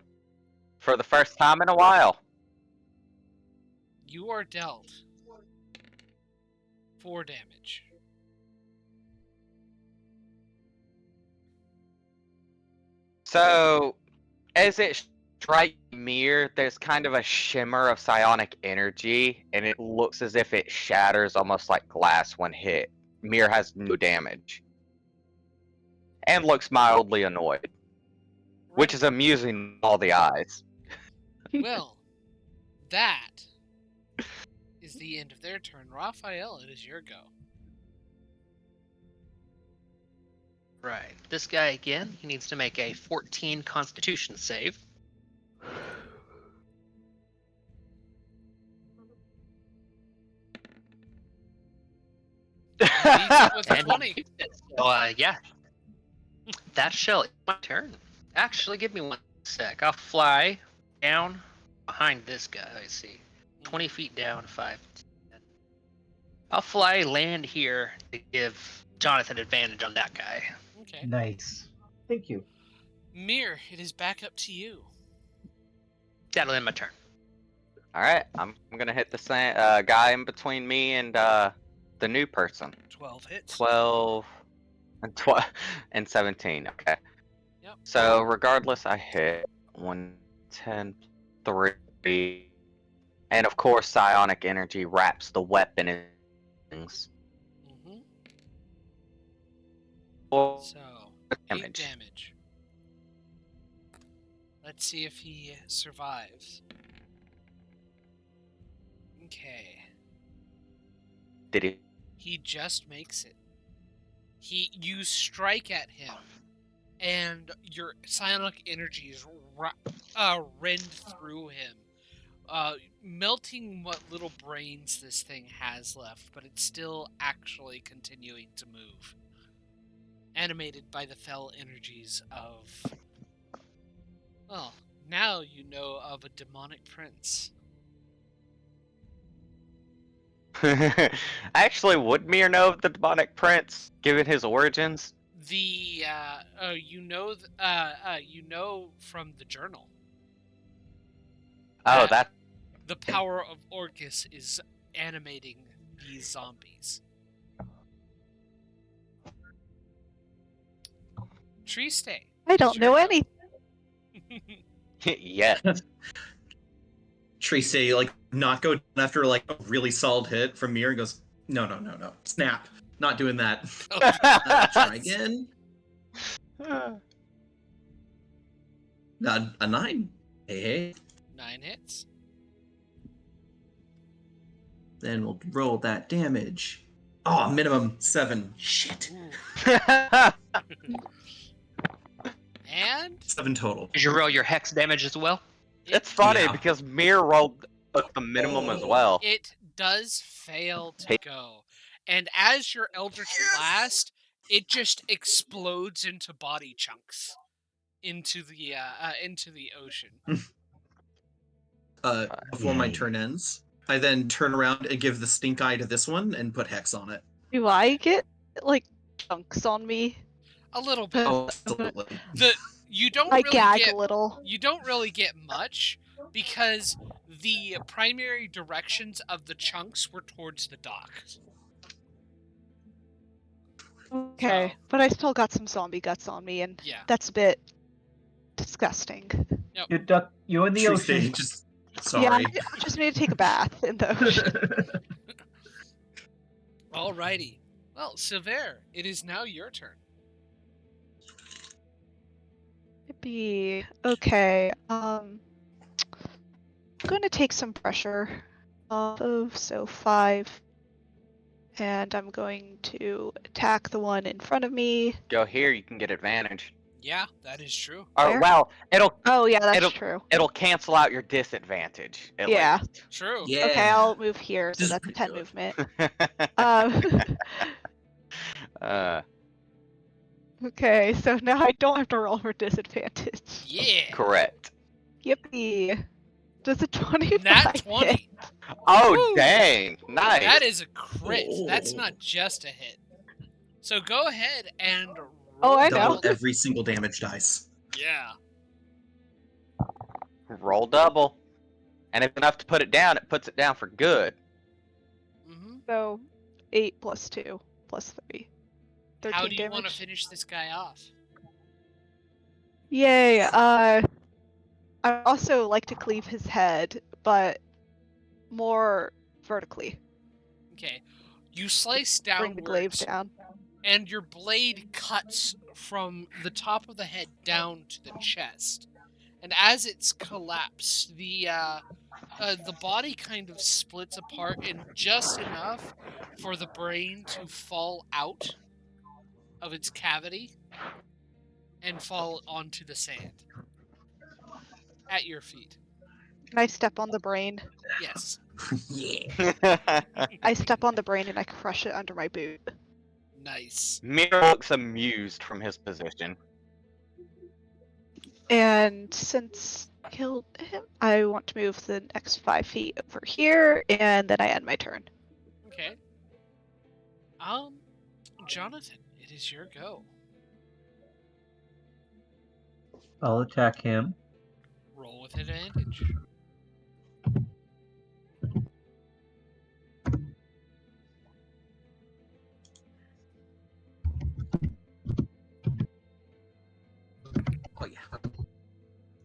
For the first time in a while. You are dealt 4 damage. So, as it strikes Mir, there's kind of a shimmer of psionic energy, and it looks as if it shatters almost like glass when hit. Mir has no damage. And looks mildly annoyed. Which is amusing to all the eyes. Well, that is the end of their turn. Raphael, it is your go. Right. This guy again, he needs to make a 14 Constitution save. Beats it with a And 20. So, yeah. That shall end my turn. Actually, give me 1 sec. I'll fly down behind this guy. I see. 20 feet down, 5. 10. I'll fly, land here to give Jonathan advantage on that guy. Okay. Nice. Thank you. Mir, it is back up to you. That'll end my turn. Alright, I'm gonna hit the same guy in between me and the new person. 12 hits. 12 and 17. Okay. Yep. So regardless, I hit 110, 3, and of course, psionic energy wraps the weapon in things. Mm-hmm. Four So, 8 damage. damage. Let's see if he survives. Okay. Did he? He just makes it. You strike at him, and your psionic energies rend through him, melting what little brains this thing has left, but it's still actually continuing to move. Animated by the fell energies of... Well, now you know of a demonic prince. I actually would Mir know of the demonic prince, given his origins. You know from the journal. Oh, that. The power of Orcus is animating these zombies. Tree stay. I don't know any. Yeah. Tracy like not go down after like a really solid hit from Mir and goes, no, snap, not doing that. Try again. A 9. Hey. 9 hits. Then we'll roll that damage. Oh, minimum 7. Shit. And 7 total. Did you roll your hex damage as well? It's funny Yeah. because Mir rolled the minimum as well. It does fail to go. And as your Eldritch Blast, it just explodes into body chunks into the ocean. Before my turn ends, I then turn around and give the stink eye to this one and put hex on it. Do I get, like, chunks on me? A little bit. Oh, absolutely. You don't I really gag get a little. You don't really get much because the primary directions of the chunks were towards the dock. Okay, So, but I still got some zombie guts on me, and yeah. that's a bit disgusting. You're in the True ocean. stage. Sorry. Yeah, I just need to take a bath in the ocean. Alrighty. Well, Zilvaer, it is now your turn. Yippee. Okay, I'm going to take some pressure off of, so 5. And I'm going to attack the one in front of me. Go here, you can get advantage. Yeah, that is true. Or Where? well, Oh yeah, that's it'll- true. it'll cancel out your disadvantage. At Yeah. least. True. Yeah. Okay, I'll move here, so This is that's pretty 10 good. movement. uh, Okay, so now I don't have to roll for disadvantage. Yeah. correct. Yippee. Does a 25 Nat hit? 20. Oh Woo! dang! Nice. That is a crit. That's Oh. not just a hit. So go ahead and roll. Oh, I Double know. every single damage dice. Yeah. Roll double, and if enough to put it down, it puts it down for good. Mm-hmm. So 8 plus 2 plus 3. 13 How do you damage. want to finish this guy off? Yay, I also like to cleave his head, but more vertically. Okay. You slice Bring the glaive downwards, down. and your blade cuts from the top of the head down to the chest. And as it's collapsed, the body kind of splits apart in just enough for the brain to fall out of its cavity and fall onto the sand at your feet. Can I step on the brain? Yes. Yeah. I step on the brain and I crush it under my boot. Nice. Miro looks amused from his position. And since I killed him, I want to move the next 5 feet over here, and then I end my turn. Okay. Jonathan, it is your go. I'll attack him. Roll with advantage. Oh yeah.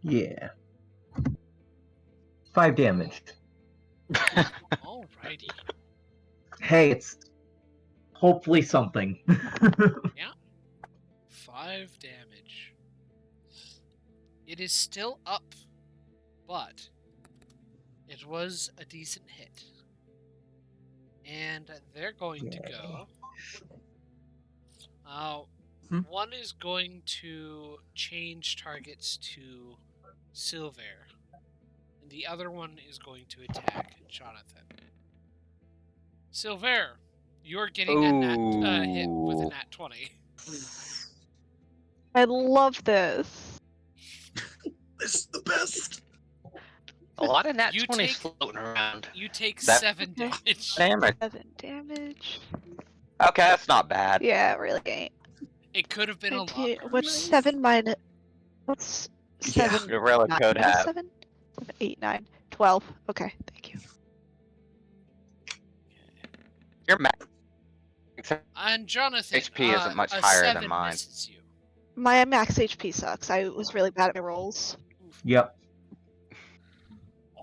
Yeah. 5 damage. Alrighty. Hey, it's hopefully something. 5 damage. It is still up, but it was a decent hit. And they're going to go. One is going to change targets to Zilvaer, and the other one is going to attack Jonathan. Zilvaer, you're getting a hit with a Ooh. nat 20. I love this. This is the best. A lot of nat You 20s take- floating around. You take That- 7 damage. Damage. 7 damage. Okay, that's not bad. Yeah, it really ain't. It could have been a lot 19 worse. What's 7 minus... What's Yeah. 7? Gorilla 9 Code minus have. 7? 8, 9, 12. Okay, thank you. Your max And Jonathan, HP isn't much a higher than 7 mine. misses you. My max HP sucks. I was really bad at my rolls. Oof. Yep.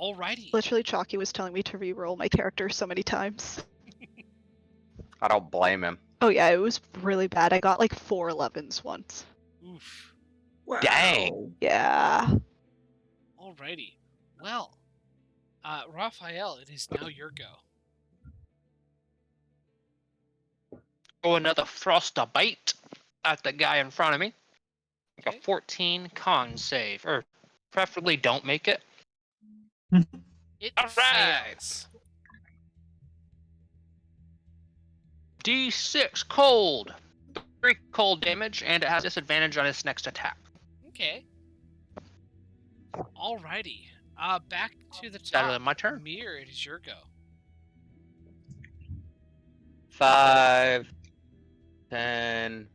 Alrighty. Literally, Chalky was telling me to re-roll my character so many times. I don't blame him. Oh yeah, it was really bad. I got like 4 11s once. Oof. Wow. Dang. Yeah. Alrighty. Well, Raphael, it is now your go. Oh, another frostbite at the guy in front of me. Like Okay. a 14 con save, or preferably don't make it. It Alright. fails. D6 cold. 3 cold damage, and it has disadvantage on its next attack. Okay. Alrighty. Back to the That top. my turn. Mir, it is your go. 5, 10,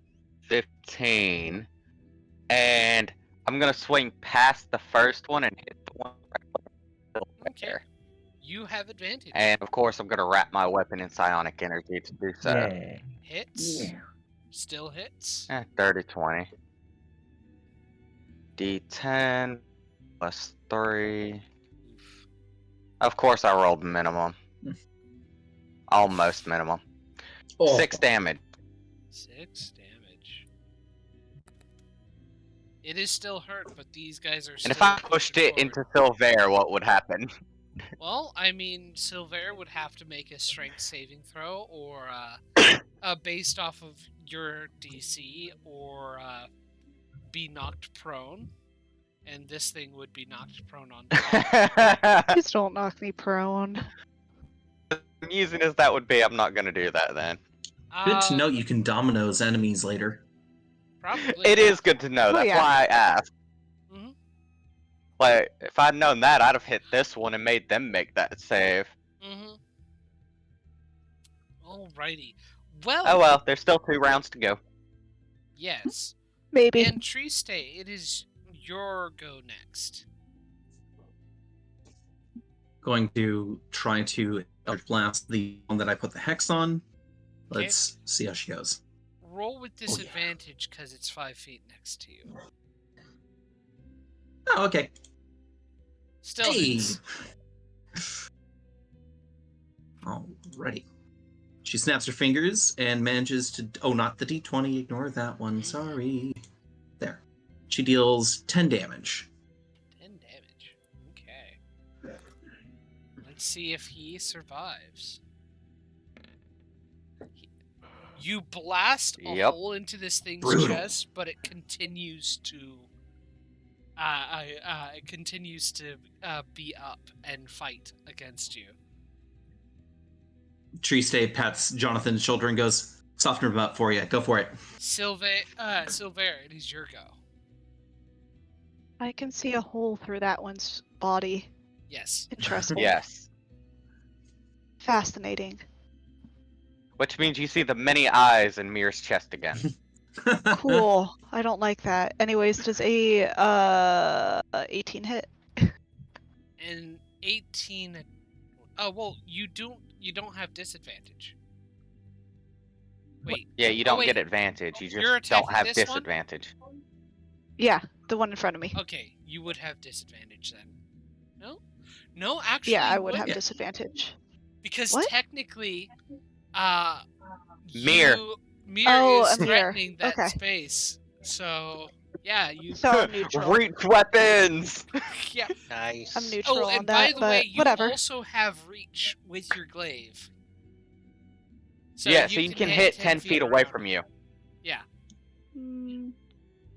15. And I'm gonna swing past the first one and hit the one right Okay. there. You have advantage. And of course I'm gonna wrap my weapon in psionic energy to do so. Yeah. Hits. Still hits. 30, 20. D10 plus 3. Of course I rolled minimum. Almost minimum. Oh. 6 damage. 6 damage. It is still hurt, but these guys are still And if I pushed pushing it into forward. Zilvaer, what would happen? Well, I mean, Zilvaer would have to make a strength saving throw, or based off of your DC, or be knocked prone, and this thing would be knocked prone on top. Please don't knock me prone. Amusing as that would be, I'm not gonna do that then. Good to know you can Domino's enemies later. Probably. It is good to know. Oh, That's yeah. why I asked. Mhm. Like, if I'd known that, I'd have hit this one and made them make that save. Mm-hmm. Alrighty. Well. Oh well, there's still 2 rounds to go. Yes. Maybe. And Triste, it is your go next. Going to try to Eldritch Blast the one that I put the hex on. Let's see how she goes. Roll with disadvantage because it's 5 feet next to you. Oh, okay. Still hits. Alrighty. She snaps her fingers and manages to... Oh, not the d20. Ignore that one. Sorry. There. She deals 10 damage. 10 damage. Okay. Let's see if he survives. You blast a hole into this thing's chest, but it continues to be up and fight against you. Triste pats Jonathan's shoulder and goes, "Soften him up for you. Go for it." Zilvaer, it is your go. I can see a hole through that one's body. Yes. Interesting. Yes. Fascinating. Which means you see the many eyes in Mir's chest again. Cool. I don't like that. Anyways, does a 18 hit? And 18. Oh well, you don't have disadvantage. Wait. Yeah, you don't get advantage. You just don't have disadvantage. Yeah, the one in front of me. Okay, you would have disadvantage then. No? No, actually. Yeah, I would have disadvantage. Because what? Technically, Mir is threatening that space. So, yeah, you... So I'm neutral. Reach weapons! Yeah. Nice. I'm neutral and on that, by the way, you whatever. also have reach with your glaive. So yeah, so you can hit 10 feet away from you. Yeah.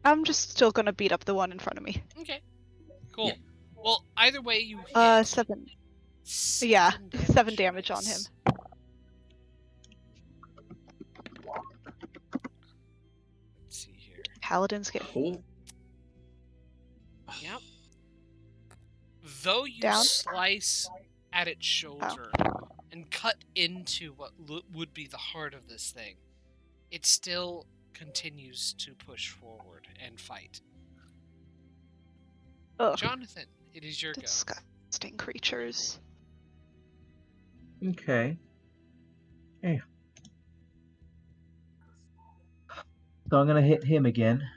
I'm just still gonna beat up the one in front of me. Okay. Cool. Yeah. Well, either way, you hit. 7. Yeah, 7 damage on him. Let's see here. Paladins get... Yep. Though you slice at its shoulder and cut into what would be the heart of this thing, it still continues to push forward and fight. Ugh. Jonathan, it is your go. Disgusting creatures. Okay. Hey. So I'm gonna hit him again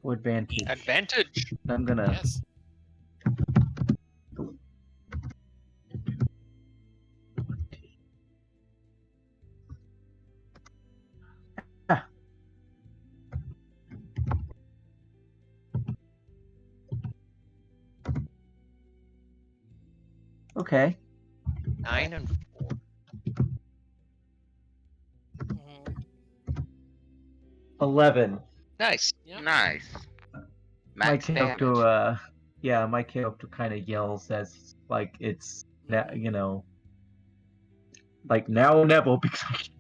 for advantage. Advantage. I'm gonna. Yes. Okay. 9 and 4. 11. Nice. Yep. Nice. My character, my character kind of yells as like it's that like now or never because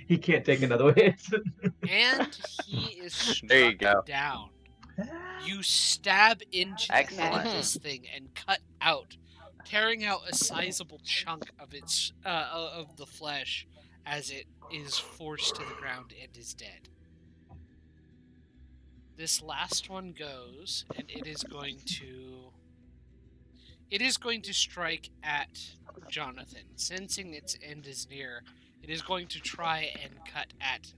he can't take another hit. And he is struck there you go. down. You stab into the head of this thing and cut out, tearing out a sizable chunk of its of the flesh as it is forced to the ground and is dead. This last one goes, and it is going to strike at Jonathan. Sensing its end is near, it is going to try and cut at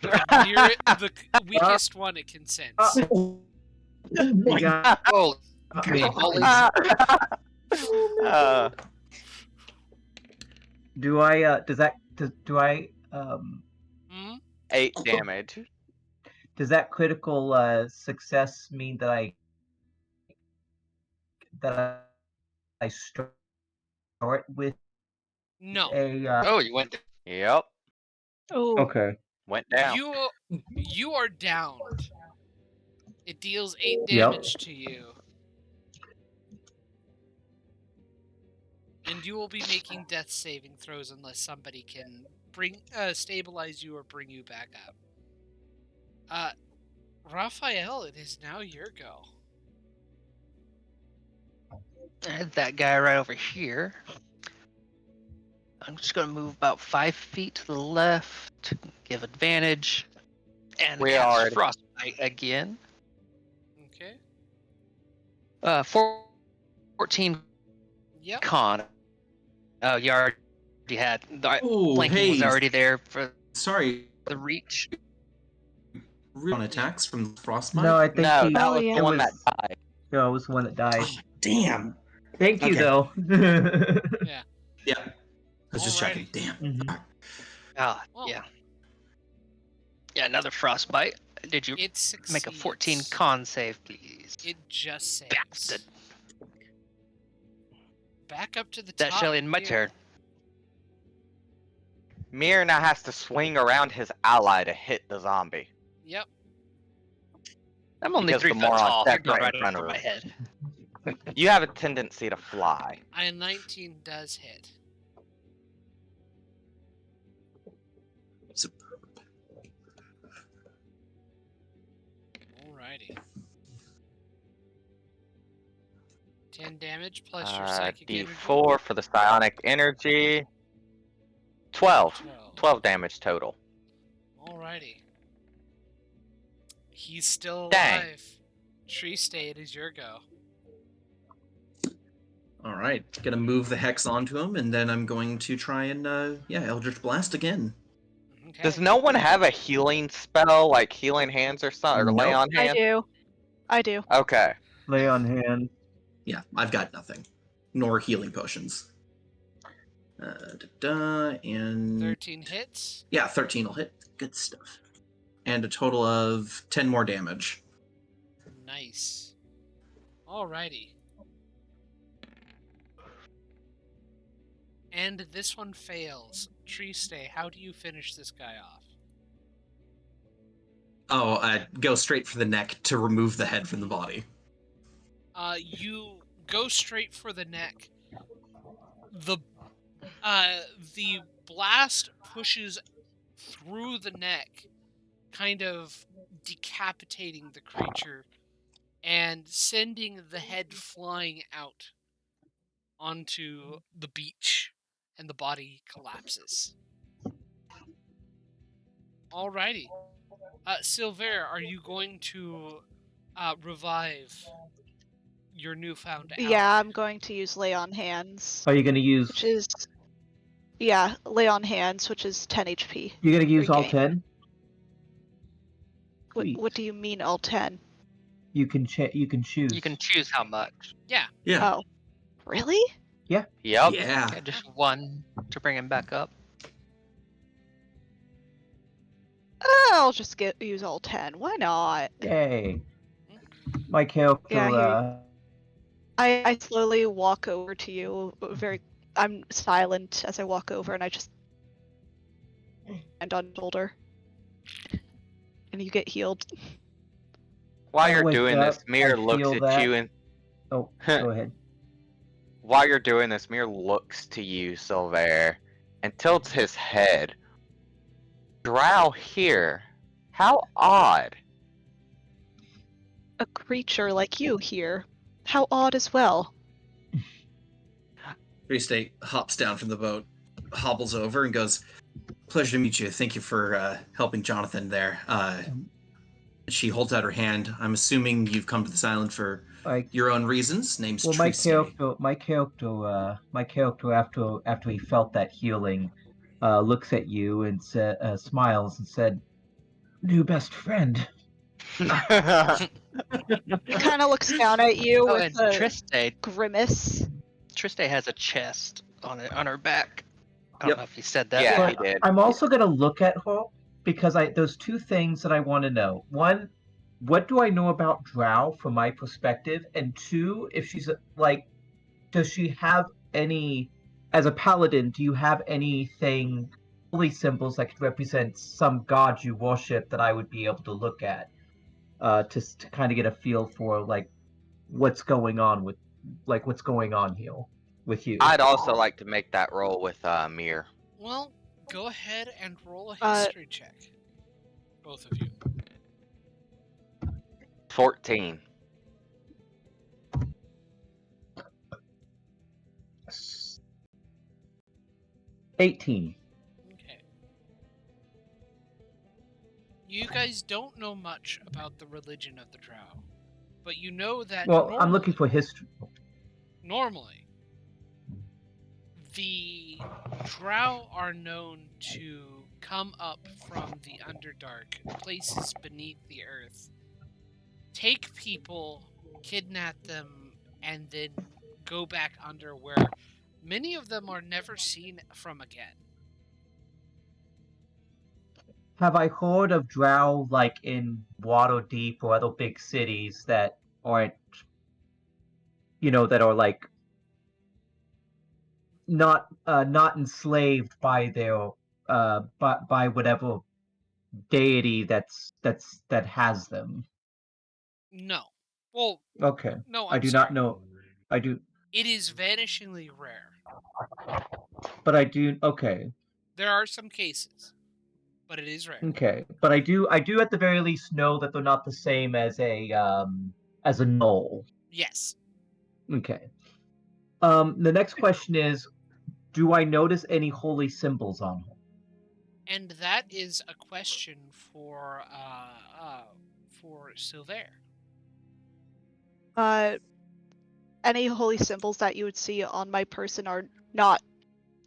The weakest one it can sense. You got Holy, holy do I Hmm? 8 damage. does that critical success mean that I start with No. Oh, you went. Yep. Oh, Okay. Went down. You are downed. It deals 8 Yep. damage to you. And you will be making death saving throws unless somebody can stabilize you or bring you back up. Raphael, it is now your go. That guy right over here. I'm just going to move about 5 feet to the left to give advantage. And We cast already- Frostbite again. Okay. 14 Yep. con. Oh, you already had. The Oh, flanking was hey. already there for Sorry. the reach. On attacks from Frostbite? No, I think No, he, that was yeah. the it one was, that died. No, it was the one that died. Oh, damn. Thank you, Okay. though. Yeah. Yeah. I was just checking. Alrighty. Damn. Mhm. Ah, Well, yeah. Yeah, another Frostbite. Did you It succeeds. make a 14 con save, please? It just saves. Bastard. Back up to the That's top. Shelly and my here. turn. Mir now has to swing around his ally to hit the zombie. Yep. I'm only Because 3 the foot moron tall. You're stepped going right right in front over of my us. head. You have a tendency to fly. A 19 does hit. Superb. Alrighty. 10 damage plus your psychic energy. D4 for the psionic energy. 12. 12 damage total. Alrighty. He's still Dang. alive. Tree State is your go. All right. Gonna move the hex onto him, and then I'm going to try and, Eldritch Blast again. Okay. Does no one have a healing spell, like healing hands or something, or lay Nope. on I hands? do. Okay. Lay on hand. Yeah, I've got nothing. Nor healing potions. And 13 hits. yeah, 13 will hit. Good stuff. And a total of 10 more damage. Nice. Alrighty. And this one fails. Tree Stay, how do you finish this guy off? Oh, go straight for the neck to remove the head from the body. You go straight for the neck. The blast pushes through the neck, kind of decapitating the creature and sending the head flying out onto the beach, and the body collapses. Alrighty. Zilvaer, are you going to revive your newfound ally? Yeah, I'm going to use Lay on Hands, Are you gonna use? which is Lay on Hands, which is 10 HP. You're gonna use all regain. 10. Sweet. What do you mean all 10? You can choose. You can choose how much. Yeah. Yeah. Oh, really? Yep. Yeah. Yeah, just one to bring him back up. I'll just use all 10. Why not? Yay. My character. Yeah, I slowly walk over to you. I'm silent as I walk over, and I just hand on your shoulder, and you get healed. While I you're wake doing up, this, Mir I looks feel at that- you and Oh, go ahead. while you're doing this, Mir looks to you, Zilvaer, and tilts his head. Drow here. How odd. A creature like you here. How odd as well. Three hops down from the boat, hobbles over, and goes, "Pleasure to meet you. Thank you for helping Jonathan there." She holds out her hand. I'm assuming you've come to this island for your own reasons. Name's Well, my Triste. character, after he felt that healing, looks at you and smiles and said, New best friend. He kind of looks down at you Oh, with and a Triste grimace. has a chest on her back. I don't Yep. know if he said that. Yeah, But he did. I'm also gonna look at her because there's two things that I want to know. One, what do I know about Drow from my perspective? And two, if she's like, does she have any, as a paladin, do you have anything, holy symbols that could represent some god you worship that I would be able to look at, to kind of get a feel for like what's going on here with you? I'd also like to make that roll with Mir. Well, go ahead and roll a Uh, history check. Both of you. 14. 18. Okay. You guys don't know much about the religion of the Drow, but you know that Well, I'm looking for history. normally, the Drow are known to come up from the Underdark, places beneath the earth, take people, kidnap them, and then go back under, where many of them are never seen from again. Have I heard of Drow like in Waterdeep or other big cities that aren't, that are like not enslaved by their by whatever deity that has them? No. Well, Okay, no, I I'm do sorry. not know. I do, It is vanishingly rare. but I do. Okay, There are some cases, but it is rare. okay, but I do at the very least know that they're not the same as a knoll. Yes. Okay. The next question is, do I notice any holy symbols on her? And that is a question for Zilvaer. Any holy symbols that you would see on my person are not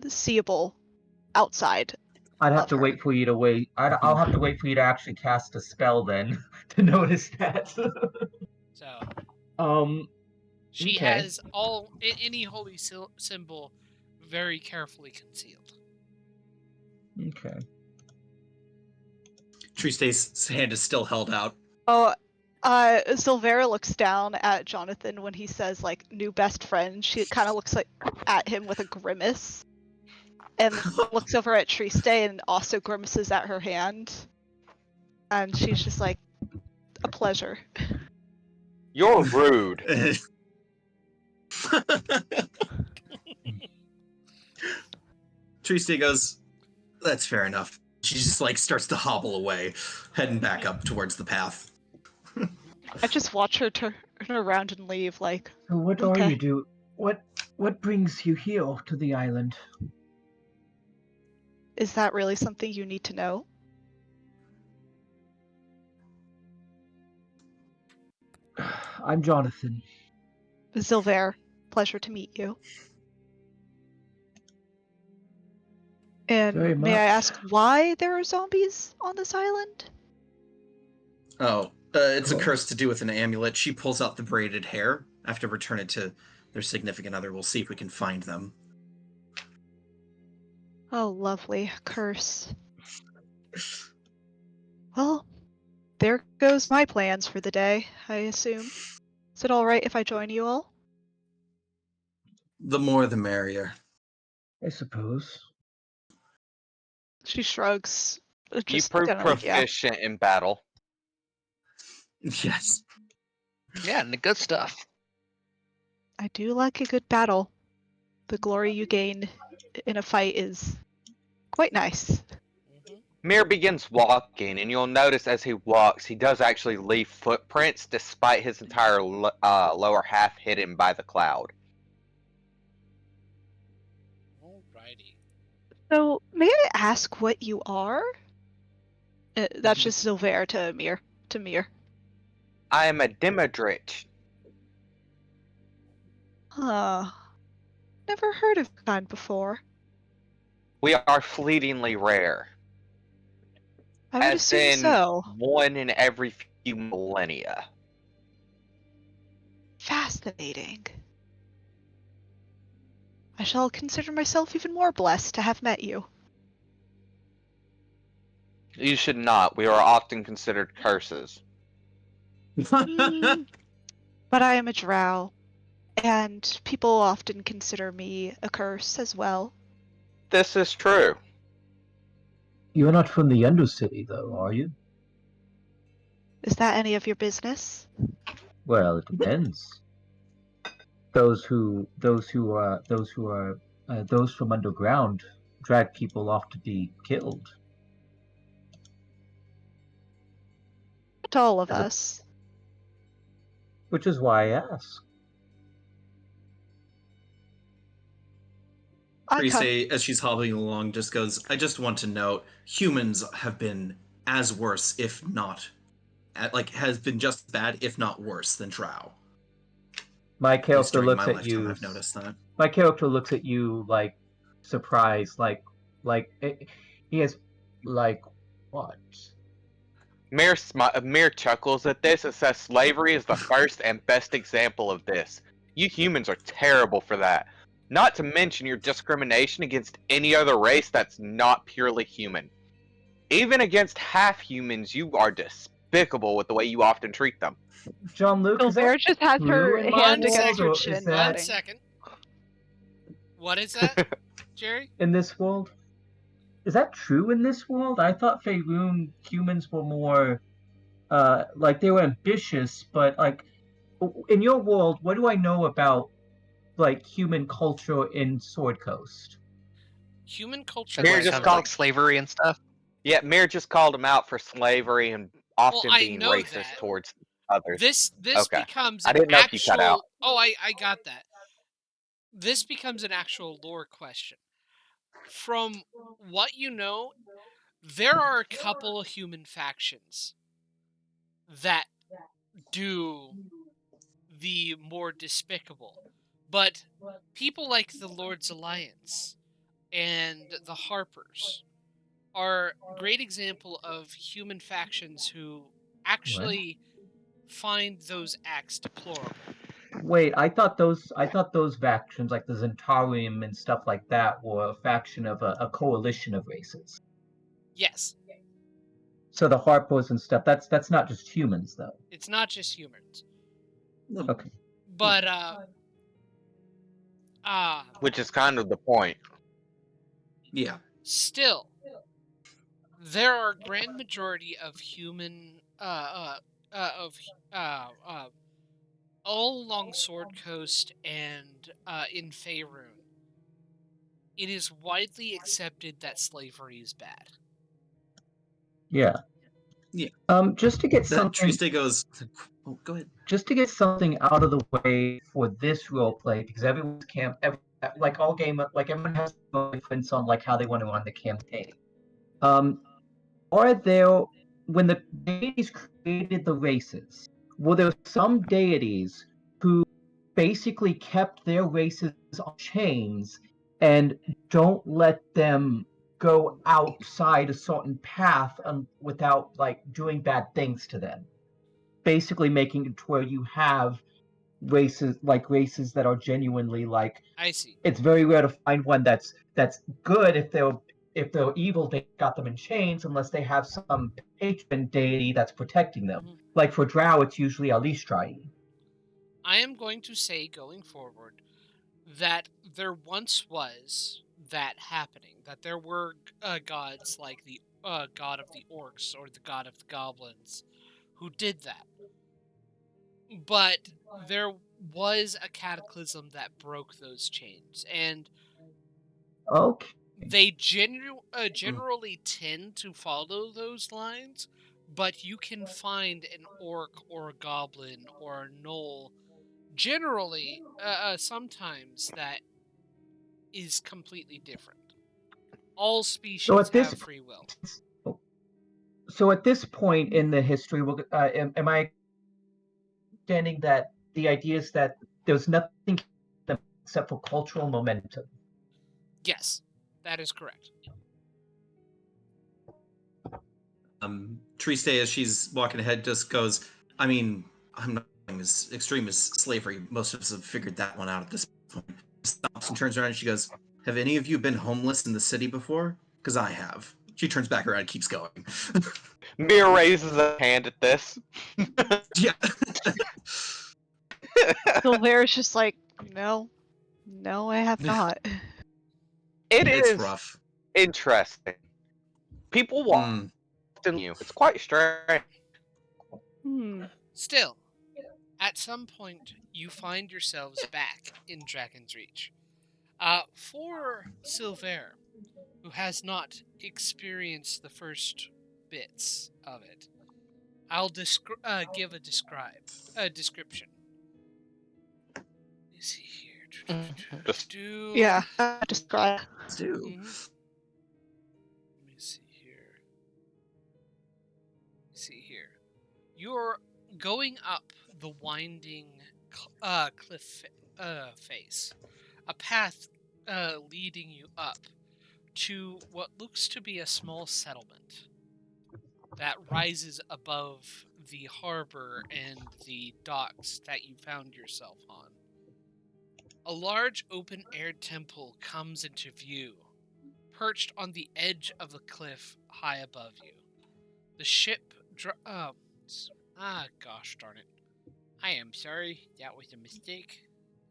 seeable outside. I'd have Of to her. wait for you to wait. I'll have to wait for you to actually cast a spell then to notice that. So she Okay. has any holy symbol very carefully concealed. Okay. Triste's hand is still held out. Oh, Silvera looks down at Jonathan when he says like new best friend. She kind of looks like at him with a grimace, and looks over at Triste and also grimaces at her hand. And she's just like, a pleasure. You're rude. Triste goes, that's fair enough. She just like starts to hobble away, heading back up towards the path. I just watch her turn around and leave. Like, So what okay. are you do? What brings you here to the island? Is that really something you need to know? I'm Jonathan. Zilvaer, pleasure to meet you. And Very may I much. ask why there are zombies on this island? Oh, it's a Cool. curse to do with an amulet. She pulls out the braided hair. I have to return it to their significant other. We'll see if we can find them. Oh, lovely. Curse. Well, there goes my plans for the day, I assume. Is it alright if I join you all? The more the merrier. I suppose. She shrugs. You Just prove kinda like, yeah. proficient in battle. Yes. Yeah, and the good stuff. I do like a good battle. The glory you gain in a fight is quite nice. Mir begins walking, and you'll notice as he walks, he does actually leave footprints despite his entire lower half hidden by the cloud. Alrighty. So, may I ask what you are? That's just Zilvaer to Mir. I am a Demodrich. Huh. Never heard of kind before. We are fleetingly rare. I would As assume in so. one in every few millennia. Fascinating. I shall consider myself even more blessed to have met you. You should not. We are often considered curses. Mm, but I am a drow, and people often consider me a curse as well. This is true. You're not from the Undercity, though, are you? Is that any of your business? Well, it depends. Those from underground drag people off to be killed. Not all of As a- us. Which is why I ask. I come. Therese, as she's hobbling along, just goes, I just want to note, humans have been as worse, if not, has been just as bad, if not worse, than Drow. My At least character during looks my at lifetime, you. I've noticed that. My character looks at you like surprised, he has what? Mir chuckles at this and says slavery is the first and best example of this. You humans are terrible for that. Not to mention your discrimination against any other race that's not purely human. Even against half-humans, you are despicable with the way you often treat them. John Luke, is Zilvaer that just has true her in my hand world, against her or chin. is that 1 second. What is that, Jerry? in this world? Is that true in this world? I thought Faerun humans were more they were ambitious, but in your world, what do I know about human culture in Sword Coast? Human culture. Mir Where it just comes called- like slavery and stuff. Yeah, Mir just called him out for slavery and often I being know racist that. towards others. This Okay. becomes I an didn't know if actual. you cut out. Oh, I got that. This becomes an actual lore question. From what you know, there are a couple of human factions that do the more despicable, but people like the Lord's Alliance and the Harpers are a great example of human factions who actually find those acts deplorable. Wait, I thought those factions like the Zentarium and stuff like that were a faction of a coalition of races. Yes. So the Harpers and stuff, that's not just humans though. It's not just humans. Okay. But Which is kind of the point. Yeah. still, there are a grand majority of human all along Sword Coast and in Faerun. It is widely accepted that slavery is bad. Yeah. Yeah. Just to get That something. Triste goes, oh, go ahead. Just to get something out of the way for this roleplay, because everyone's everyone has a difference on how they want to run the campaign. Are there, when the deities created the races, were there some deities who basically kept their races on chains and don't let them go outside a certain path without doing bad things to them? Basically making it to where you have races that are genuinely I see. it's very rare to find one that's good. If they're evil, they got them in chains unless they have some patron deity that's protecting them. Mhm. Like for Drow, it's usually Alistrai. I am going to say going forward that there once was that happening, that there were gods like the god of the orcs or the god of the goblins who did that. But there was a cataclysm that broke those chains, and Okay. they generally tend to follow those lines, but you can find an orc or a goblin or a gnoll generally sometimes that is completely different. All species have free will. So at this point in the history, am I understanding that the idea is that there's nothing except for cultural momentum? Yes, that is correct. Triste, as she's walking ahead, just goes, I mean, I'm not as extreme as slavery. Most of us have figured that one out at this point. Stops and turns around and she goes, have any of you been homeless in the city before? Because I have. She turns back around and keeps going. Mir raises a hand at this. Yeah. Zilvaer's just like, no, I have not. It's Is rough. interesting. People walk in you. It's quite strange. Still, at some point, you find yourselves back in Dragon's Reach. For Zilvaer, who has not experienced the first bits of it, I'll give a description. Let me see here. Yeah, describe. Do. Let me see here. You're going up the winding cliff face, a path leading you up to what looks to be a small settlement that rises above the harbor and the docks that you found yourself on. A large open-air temple comes into view, perched on the edge of the cliff high above you. The ship gosh darn it. I am sorry, that was a mistake.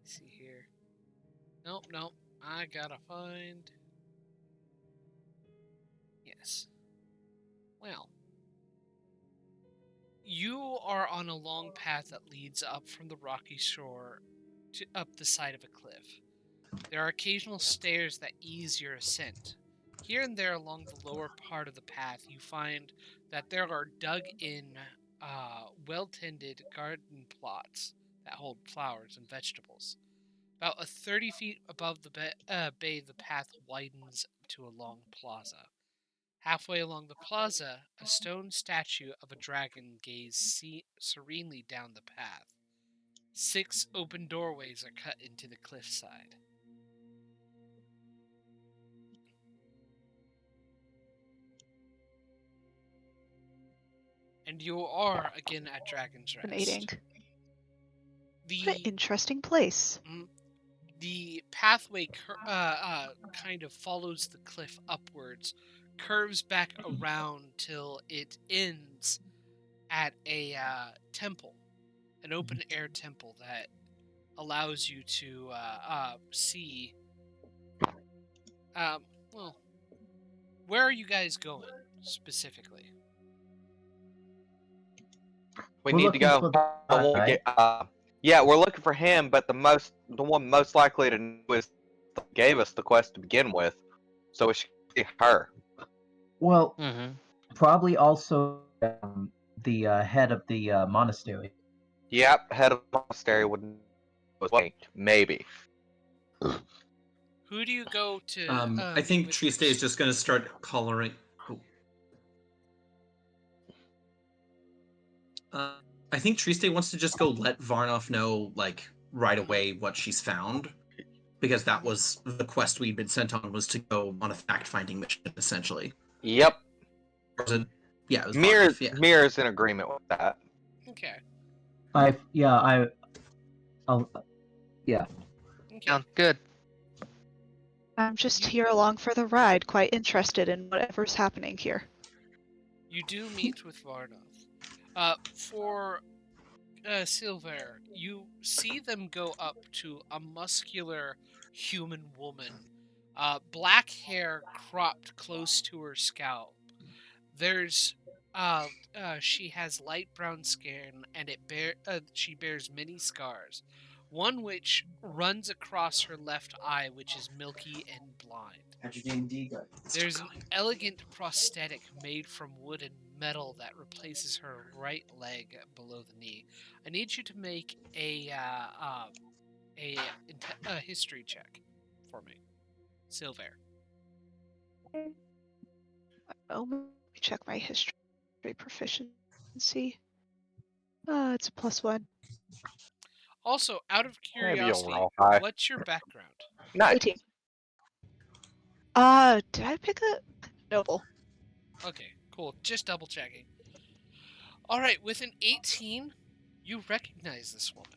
Let's see here. Nope, I gotta find... Yes. Well. You are on a long path that leads up from the rocky shore to up the side of a cliff. There are occasional stairs that ease your ascent. Here and there along the lower part of the path, you find that there are dug-in, well-tended garden plots that hold flowers and vegetables. About 30 feet above the bay, the path widens to a long plaza. Halfway along the plaza, a stone statue of a dragon gazes serenely down the path. 6 open doorways are cut into the cliffside. And you are again at Dragon's Rest. Fascinating. What an interesting place. The pathway kind of follows the cliff upwards, curves back around till it ends at a temple, an open-air temple that allows you to see. Well, where are you guys going specifically? We We're need to looking go. for the right? Yeah, we're looking for him, but the one most likely to know is gave us the quest to begin with, so we should see her. Well, probably also the head of the monastery. Yep, head of the monastery would wait, maybe. Who do you go to? I think Triste is just going to start collaring. I think Triste wants to just go let Varnoff know, like, right away what she's found. Because that was the quest we'd been sent on, was to go on a fact-finding mission, essentially. Yep. Yeah, it was Mir Varnoff, yeah. Mir's in agreement with that. Okay. Yeah. Okay. Sounds good. I'm just here along for the ride, quite interested in whatever's happening here. You do meet with Varnoff. For Zilvaer, you see them go up to a muscular human woman, black hair cropped close to her scalp. She has light brown skin, and she bears many scars. One which runs across her left eye, which is milky and blind. There's an elegant prosthetic made from wood and metal that replaces her right leg below the knee. I need you to make a history check for me, Zilvaer. Oh, let me check my history proficiency. It's a +1. Also, out of Maybe you'll curiosity, roll high. what's your background? Nice. 18. Did I pick a noble? Okay, Cool. Just double checking. All right. With an 18, you recognize this woman.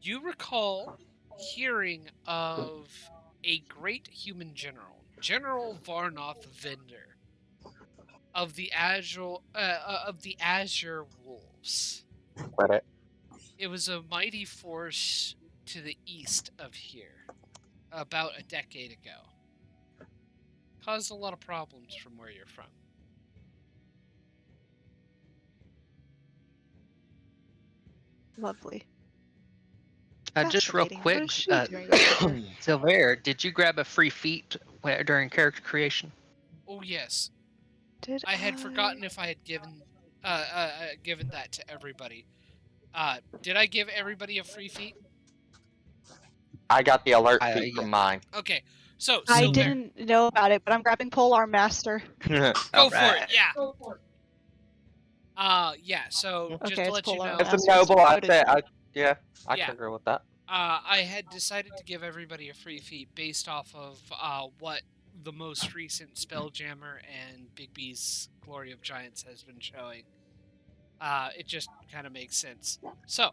You recall hearing of a great human general, General Varnoth Vendor, of the Azure Wolves. Credit. It was a mighty force to the east of here, about a decade ago. Caused a lot of problems from where you're from. Lovely. Just real Fascinating. What quick, is she doing over here? Zilvaer, did you grab a free feat during character creation? Oh yes, Did I had forgotten if I had given that to everybody. Did I give everybody a free feat? I got the alert Yeah. feed from mine. Okay, so I Silver, didn't know about it, but I'm grabbing Polearm Master. go for it. Alright. Yeah. Yeah. So just Okay, to it's let you Polearm know, It's a Master. noble. I Noted. say, I Yeah. can agree with that. I had decided to give everybody a free feat based off of what the most recent Spelljammer and Big B's Glory of Giants has been showing. It just kind of makes sense. So,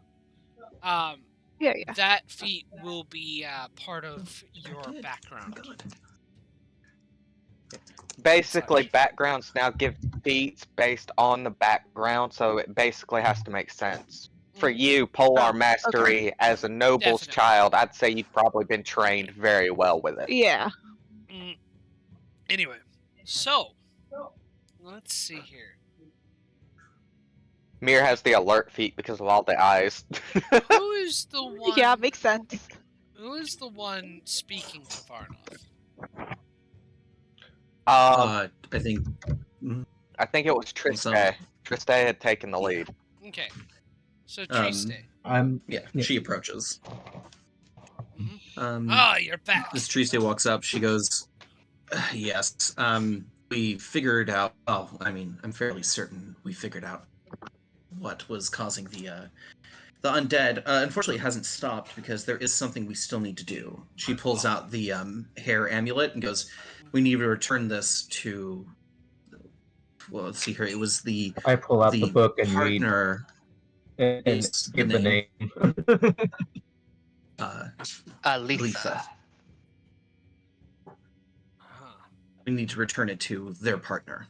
Yeah. that feat will be part of your background. Basically, Such. backgrounds now give feats based on the background, so it basically has to make sense. For you, Polar Oh, Mastery, as a noble's Definitely. child, I'd say you've probably been trained very well with it. Yeah. Anyway, so let's see here. Mir has the alert feat because of all the eyes. Who is the one? Yeah, makes sense. Who is the one speaking to Varnoth? I think. I think it was Triste. Triste had taken the lead. Okay, so Triste. Yeah, she approaches. You're back. As Triste walks up, she goes, "Yes, we figured out. Oh, I mean, I'm fairly certain we figured out what was causing the undead. Unfortunately, it hasn't stopped because there is something we still need to do." She pulls out the hair amulet and goes, "We need to return this to." Well, let's see here. It was the I pull out the book and partner. read and Is give the name. Letha. We need to return it to their partner.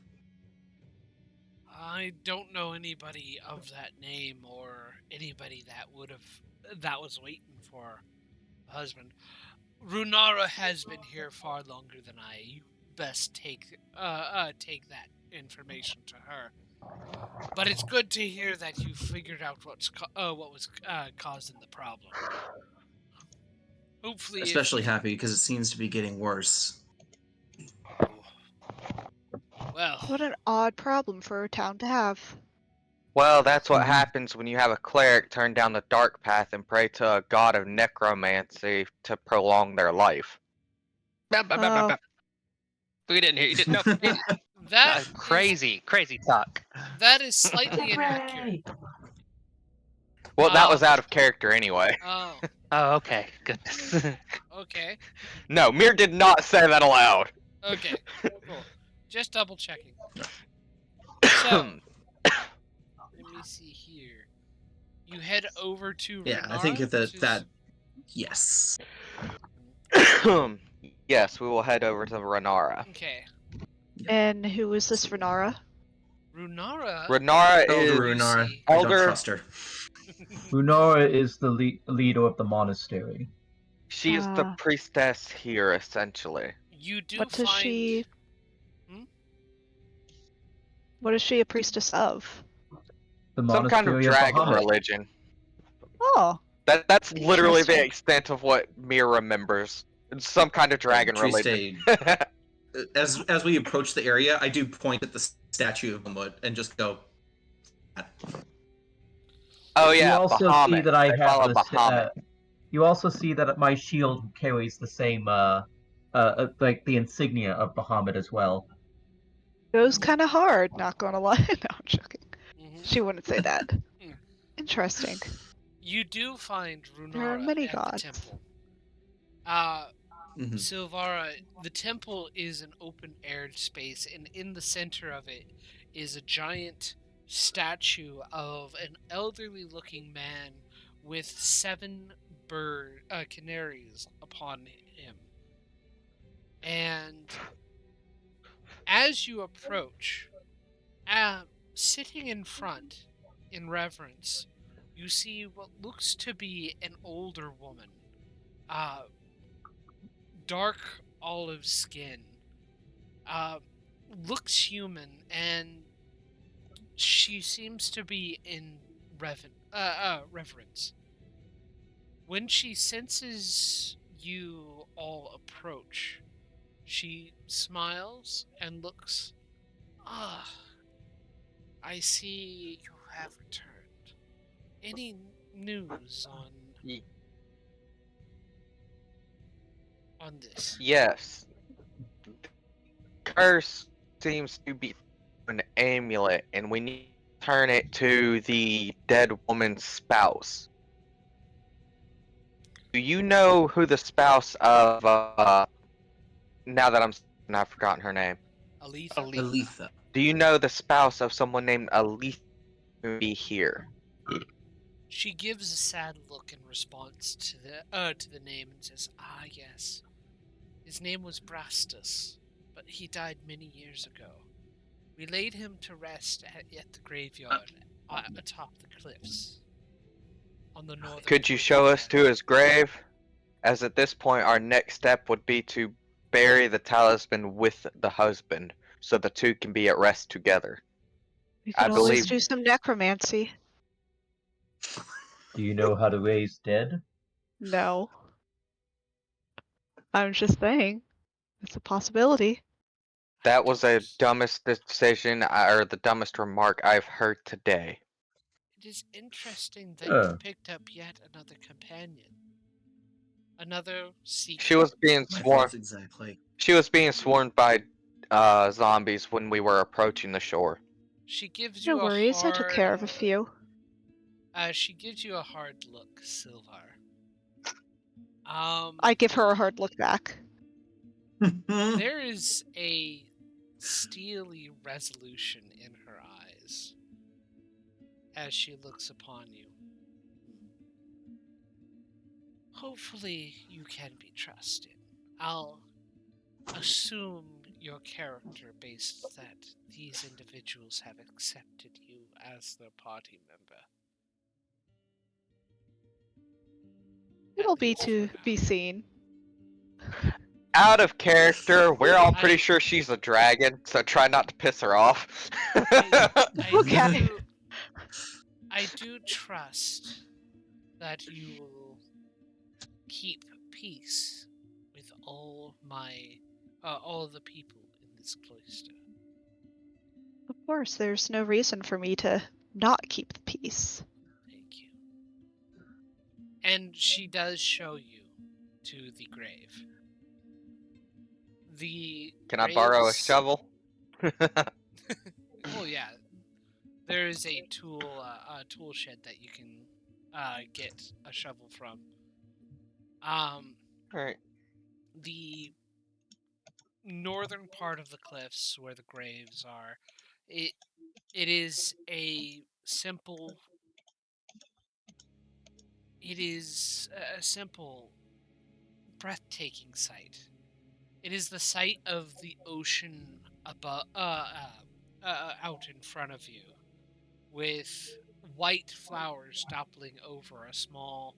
I don't know anybody of that name or anybody that was waiting for a husband. Runara has been here far longer than I. You best take that information to her. But it's good to hear that you figured out what was causing the problem. Hopefully, Especially happy because it seems to be getting worse. Well, What an odd problem for a town to have. Well, that's what happens when you have a cleric turn down the dark path and pray to a god of necromancy to prolong their life. Oh. We didn't hear you. Didn't know. that Crazy talk. That is slightly inaccurate. Well, that was out of character anyway. Oh. Oh, okay. Goodness. Okay. No, Mir did not say that aloud. Okay. Cool. Just double checking. So, let me see here. You head over to Yeah, Renara, I think that yes. Yes, we will head over to Renara. Okay. And who is this Renara? Renara is Renara. Elder. I don't trust her. Runara is the leader of the monastery. She is the priestess here, essentially. You do What find... does she... What is she a priestess of? The Some kind of monastery dragon Bahamut. religion. Oh. That's literally the Interesting. extent of what Mir remembers. It's some kind of dragon religion. As we approach the area, I do point at the statue of Bahamut and just go. Oh yeah, You also Bahamut. see that I They have follow this. Bahamut. You also see that my shield carries the same, like the insignia of Bahamut as well. Goes kind of hard, not gonna lie. No, I'm joking. Mhm. She wouldn't say that. Interesting. You do find Runara There are many at gods. the temple. Silvara, the temple is an open-aired space, and in the center of it is a giant statue of an elderly-looking man with 7 canaries upon him. And as you approach, sitting in front, in reverence, you see what looks to be an older woman. Dark olive skin. Looks human, and she seems to be in reverence. When she senses you all approach, she smiles and looks. Ah, I see you have returned. Any news Ye- on this? Yes. Curse seems to be an amulet, and we need to turn it to the dead woman's spouse. Do you know who the spouse of, now that I've forgotten her name. Aletha? Aletha. Do you know the spouse of someone named Aletha who be here? She gives a sad look in response to the name and says, "Ah, yes. His name was Brastus, but he died many years ago. We laid him to rest at the graveyard atop the cliffs on the northern Could you point show of us to his grave? As at this point, our next step would be to bury the talisman with the husband, so the two can be at rest together. We I could always believe- do some necromancy. Do you know how to raise dead? No. I'm just saying. It's a possibility. That was the dumbest decision or the dumbest remark I've heard today. It is interesting that Uh. you picked up yet another companion. Another seeker. She was being My sworn. thoughts exactly. She was being sworn by zombies when we were approaching the shore. She gives No you a worries, I took care of a hard. few. She gives you a hard look, Silvar. I give her a hard look back. There is a steely resolution in her eyes as she looks upon you. Hopefully, you can be trusted. I'll assume your character based that these individuals have accepted you as their party member. It'll At be least to for now. be seen. Out of character, we're all pretty I- sure she's a dragon, so try not to piss her off. Okay. I do trust that you will keep peace with all the people in this cloister. Of course, there's no reason for me to not keep the peace. Thank you. And she does show you to the grave. The Can I borrow a graves- shovel? Well, yeah. There is a tool shed that you can get a shovel from. Alright. The northern part of the cliffs where the graves are, it is a simple. It is a simple, breathtaking sight. It is the sight of the ocean above, out in front of you, with white flowers toppling over a small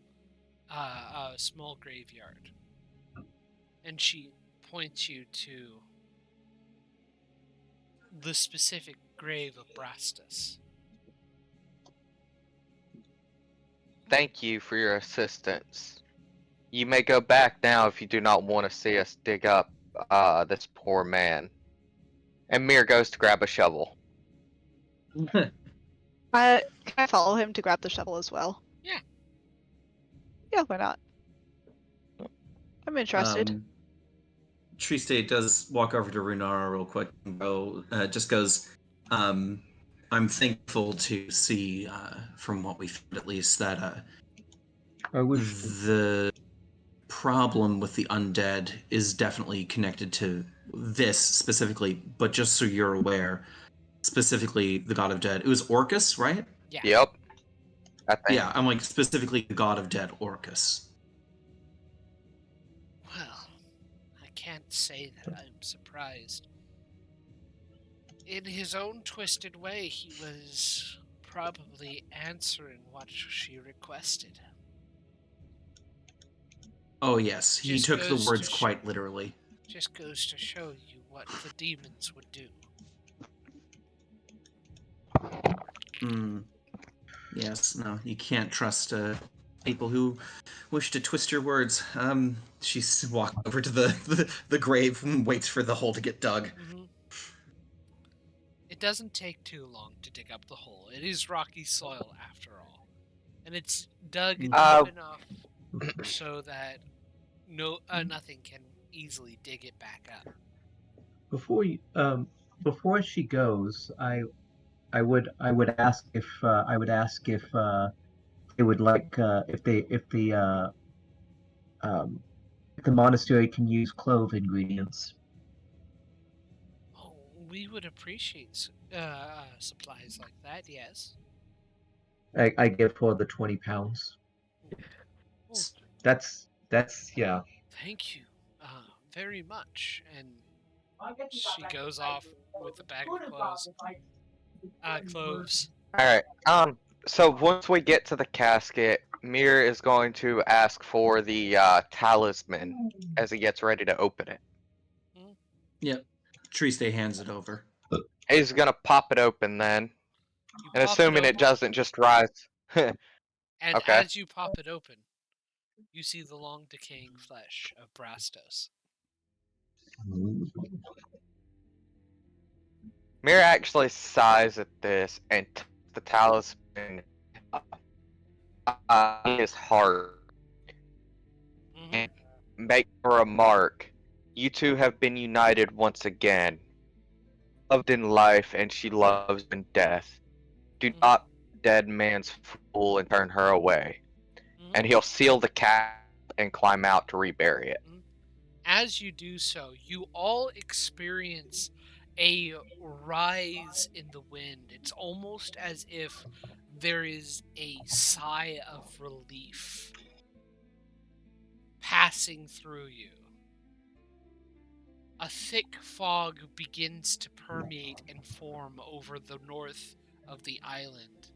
graveyard. And she points you to the specific grave of Brastus. Thank you for your assistance. You may go back now if you do not want to see us dig up this poor man. And Mir goes to grab a shovel. Can I follow him to grab the shovel as well? Yeah. Yeah, why not? I'm interested. Triste does walk over to Runara real quick and just goes, I'm thankful to see, from what we found at least, that I wish the problem with the undead is definitely connected to this specifically, but just so you're aware, specifically the god of dead. It was Orcus, right? Yeah. Yep. I think. Yeah, I'm like specifically the god of dead, Orcus. Well, I can't say that I'm surprised. In his own twisted way, he was probably answering what she requested. Oh yes, he Just took the goes words to quite literally. Just goes to show you what the demons would do. Yes, no, you can't trust people who wish to twist your words. She walks over to the grave and waits for the hole to get dug. Mm-hmm. It doesn't take too long to dig up the hole. It is rocky soil after all. And it's dug deep enough so that nothing can easily dig it back up. Before she goes, I would ask if they would like if the monastery can use clove ingredients. Oh, we would appreciate supplies like that, yes. I give her the 20 pounds. Well, That's yeah. thank you very much. And she goes off with a bag of cloves. Alright, so once we get to the casket, Mir is going to ask for the talisman as he gets ready to open it. Yep. Triste hands it over. He's gonna pop it open then, and assuming it doesn't just rise. And Okay. as you pop it open, you see the long decaying flesh of Brastos. Mir actually sighs at this and takes the talisman in his heart and make a remark. You two have been united once again. Loved in life and she loves in death. Do not dead man's fool and turn her away. And he'll seal the cap and climb out to rebury it. As you do so, you all experience a rise in the wind. It's almost as if there is a sigh of relief passing through you. A thick fog begins to permeate and form over the north of the island.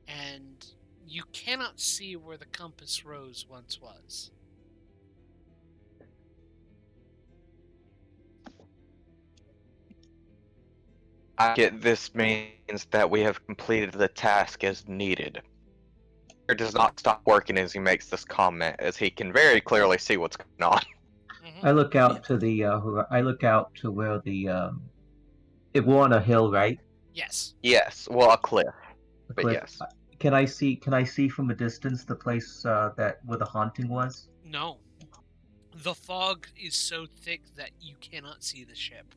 And you cannot see where the compass rose once was. I get this means that we have completed the task as needed. Mir does not stop working as he makes this comment, as he can very clearly see what's going on. I look out to where the it were on a hill, right? Yes. Yes, well, a cliff. A But cliff. yes. Can I see from a distance the place that where the haunting was? No. The fog is so thick that you cannot see the ship.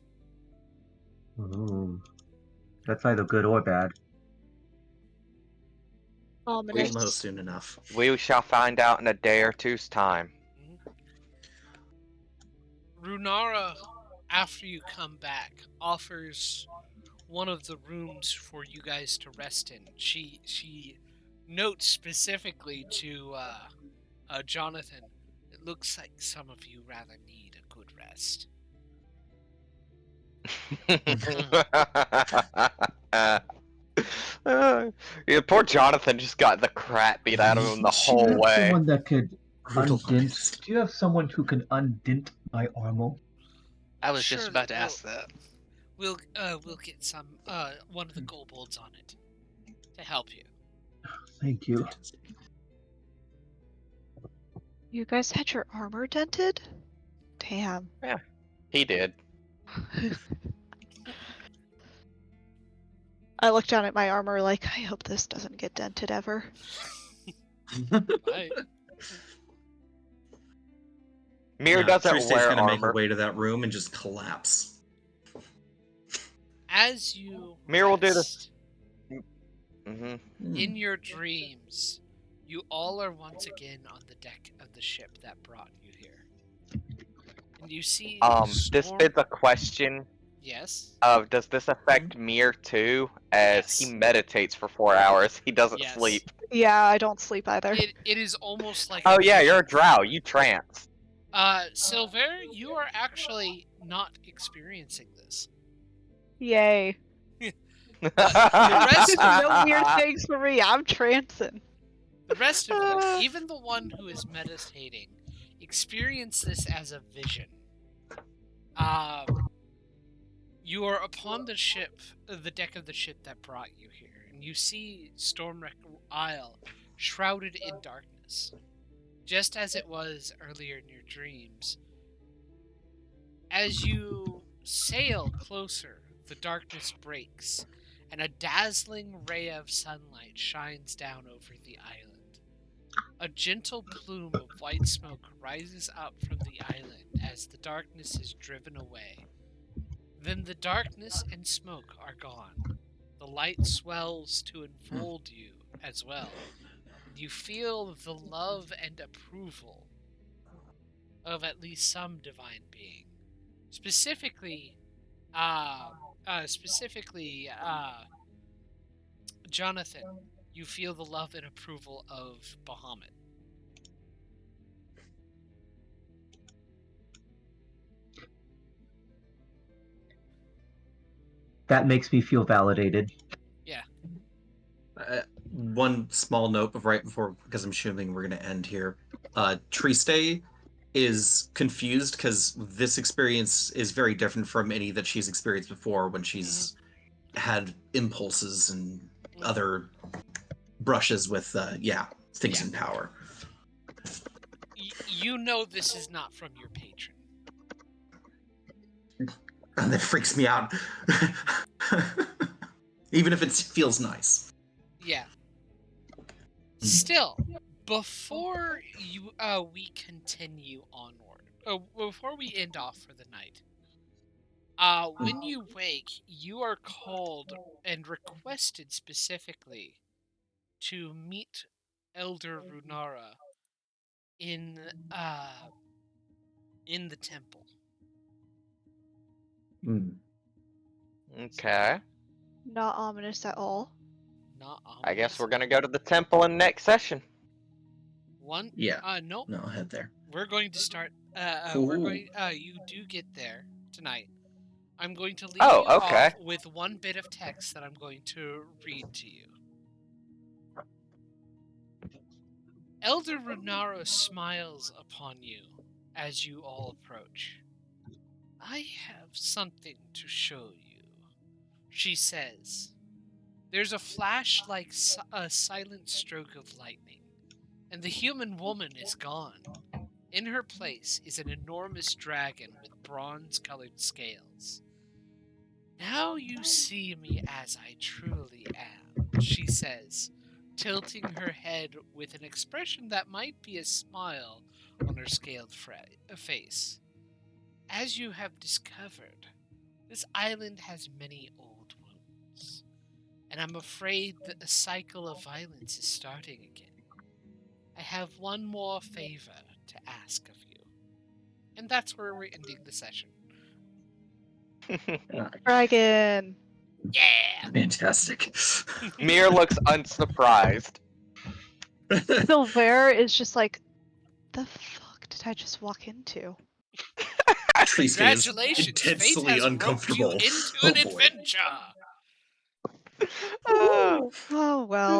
Ooh. That's either good or bad. We'll know soon enough. We shall find out in a day or two's time. Runara, after you come back, offers one of the rooms for you guys to rest in. She notes specifically to Jonathan, it looks like some of you rather need a good rest. Yeah, poor Jonathan just got the crap beat out of him the whole way. Someone that could Brutalized. Do you have someone who can undint my armor? I was just about to ask that. We'll get some one of the kobolds on it to help you. Thank you. You guys had your armor dented? Damn. Yeah, he did. I looked down at my armor like, I hope this doesn't get dented ever. Right. Mir doesn't Triste's wear gonna make armor. her way to that room and just collapse. As you Mir will do rest, this. In your dreams, you all are once again on the deck of the ship that brought you here. And you see This is a question Yes? of, does this affect Mir too? As he meditates for 4 hours, he doesn't sleep. Yeah, I don't sleep either. It is almost like Oh a yeah, vision. you're a drow, you trance. Zilvaer, you are actually not experiencing this. Yay. The rest of No weird things for me, I'm trancing. The rest of you, even the one who is meditating, experience this as a vision. You are upon the ship, the deck of the ship that brought you here, and you see Stormwreck Isle shrouded in darkness, just as it was earlier in your dreams. As you sail closer, the darkness breaks, and a dazzling ray of sunlight shines down over the island. A gentle plume of white smoke rises up from the island as the darkness is driven away. Then the darkness and smoke are gone. The light swells to enfold you as well. You feel the love and approval of at least some divine being. Specifically, Jonathan, you feel the love and approval of Bahamut. That makes me feel validated. Yeah. One small note before, because I'm assuming we're going to end here. Triste is confused because this experience is very different from any that she's experienced before when she's had impulses and other brushes with, things in power. You know this is not from your patron. And that freaks me out. Even if it feels nice. Yeah. Still, before we continue onward, before we end off for the night, when you wake, you are called and requested specifically to meet Elder Runara in the temple. Okay. Not ominous at all. Not ominous. I guess we're gonna go to the temple in next session. Yeah. No. No, I'll head there. We're going to start. You do get there tonight. I'm going to leave you off with one bit of text that I'm going to read to you. Elder Runara smiles upon you as you all approach. I have something to show you, she says. There's a flash like a silent stroke of lightning, and the human woman is gone. In her place is an enormous dragon with bronze-colored scales. Now you see me as I truly am, she says, tilting her head with an expression that might be a smile on her scaled face. As you have discovered, this island has many old wounds, and I'm afraid that the cycle of violence is starting again. I have one more favor to ask of you. And that's where we're ending the session. Dragon! Yeah! Fantastic. Mir looks unsurprised. Zilvaer is just like, the fuck did I just walk into? Congratulations! Intensely Fate has uncomfortable. roped you into an adventure! Oh well.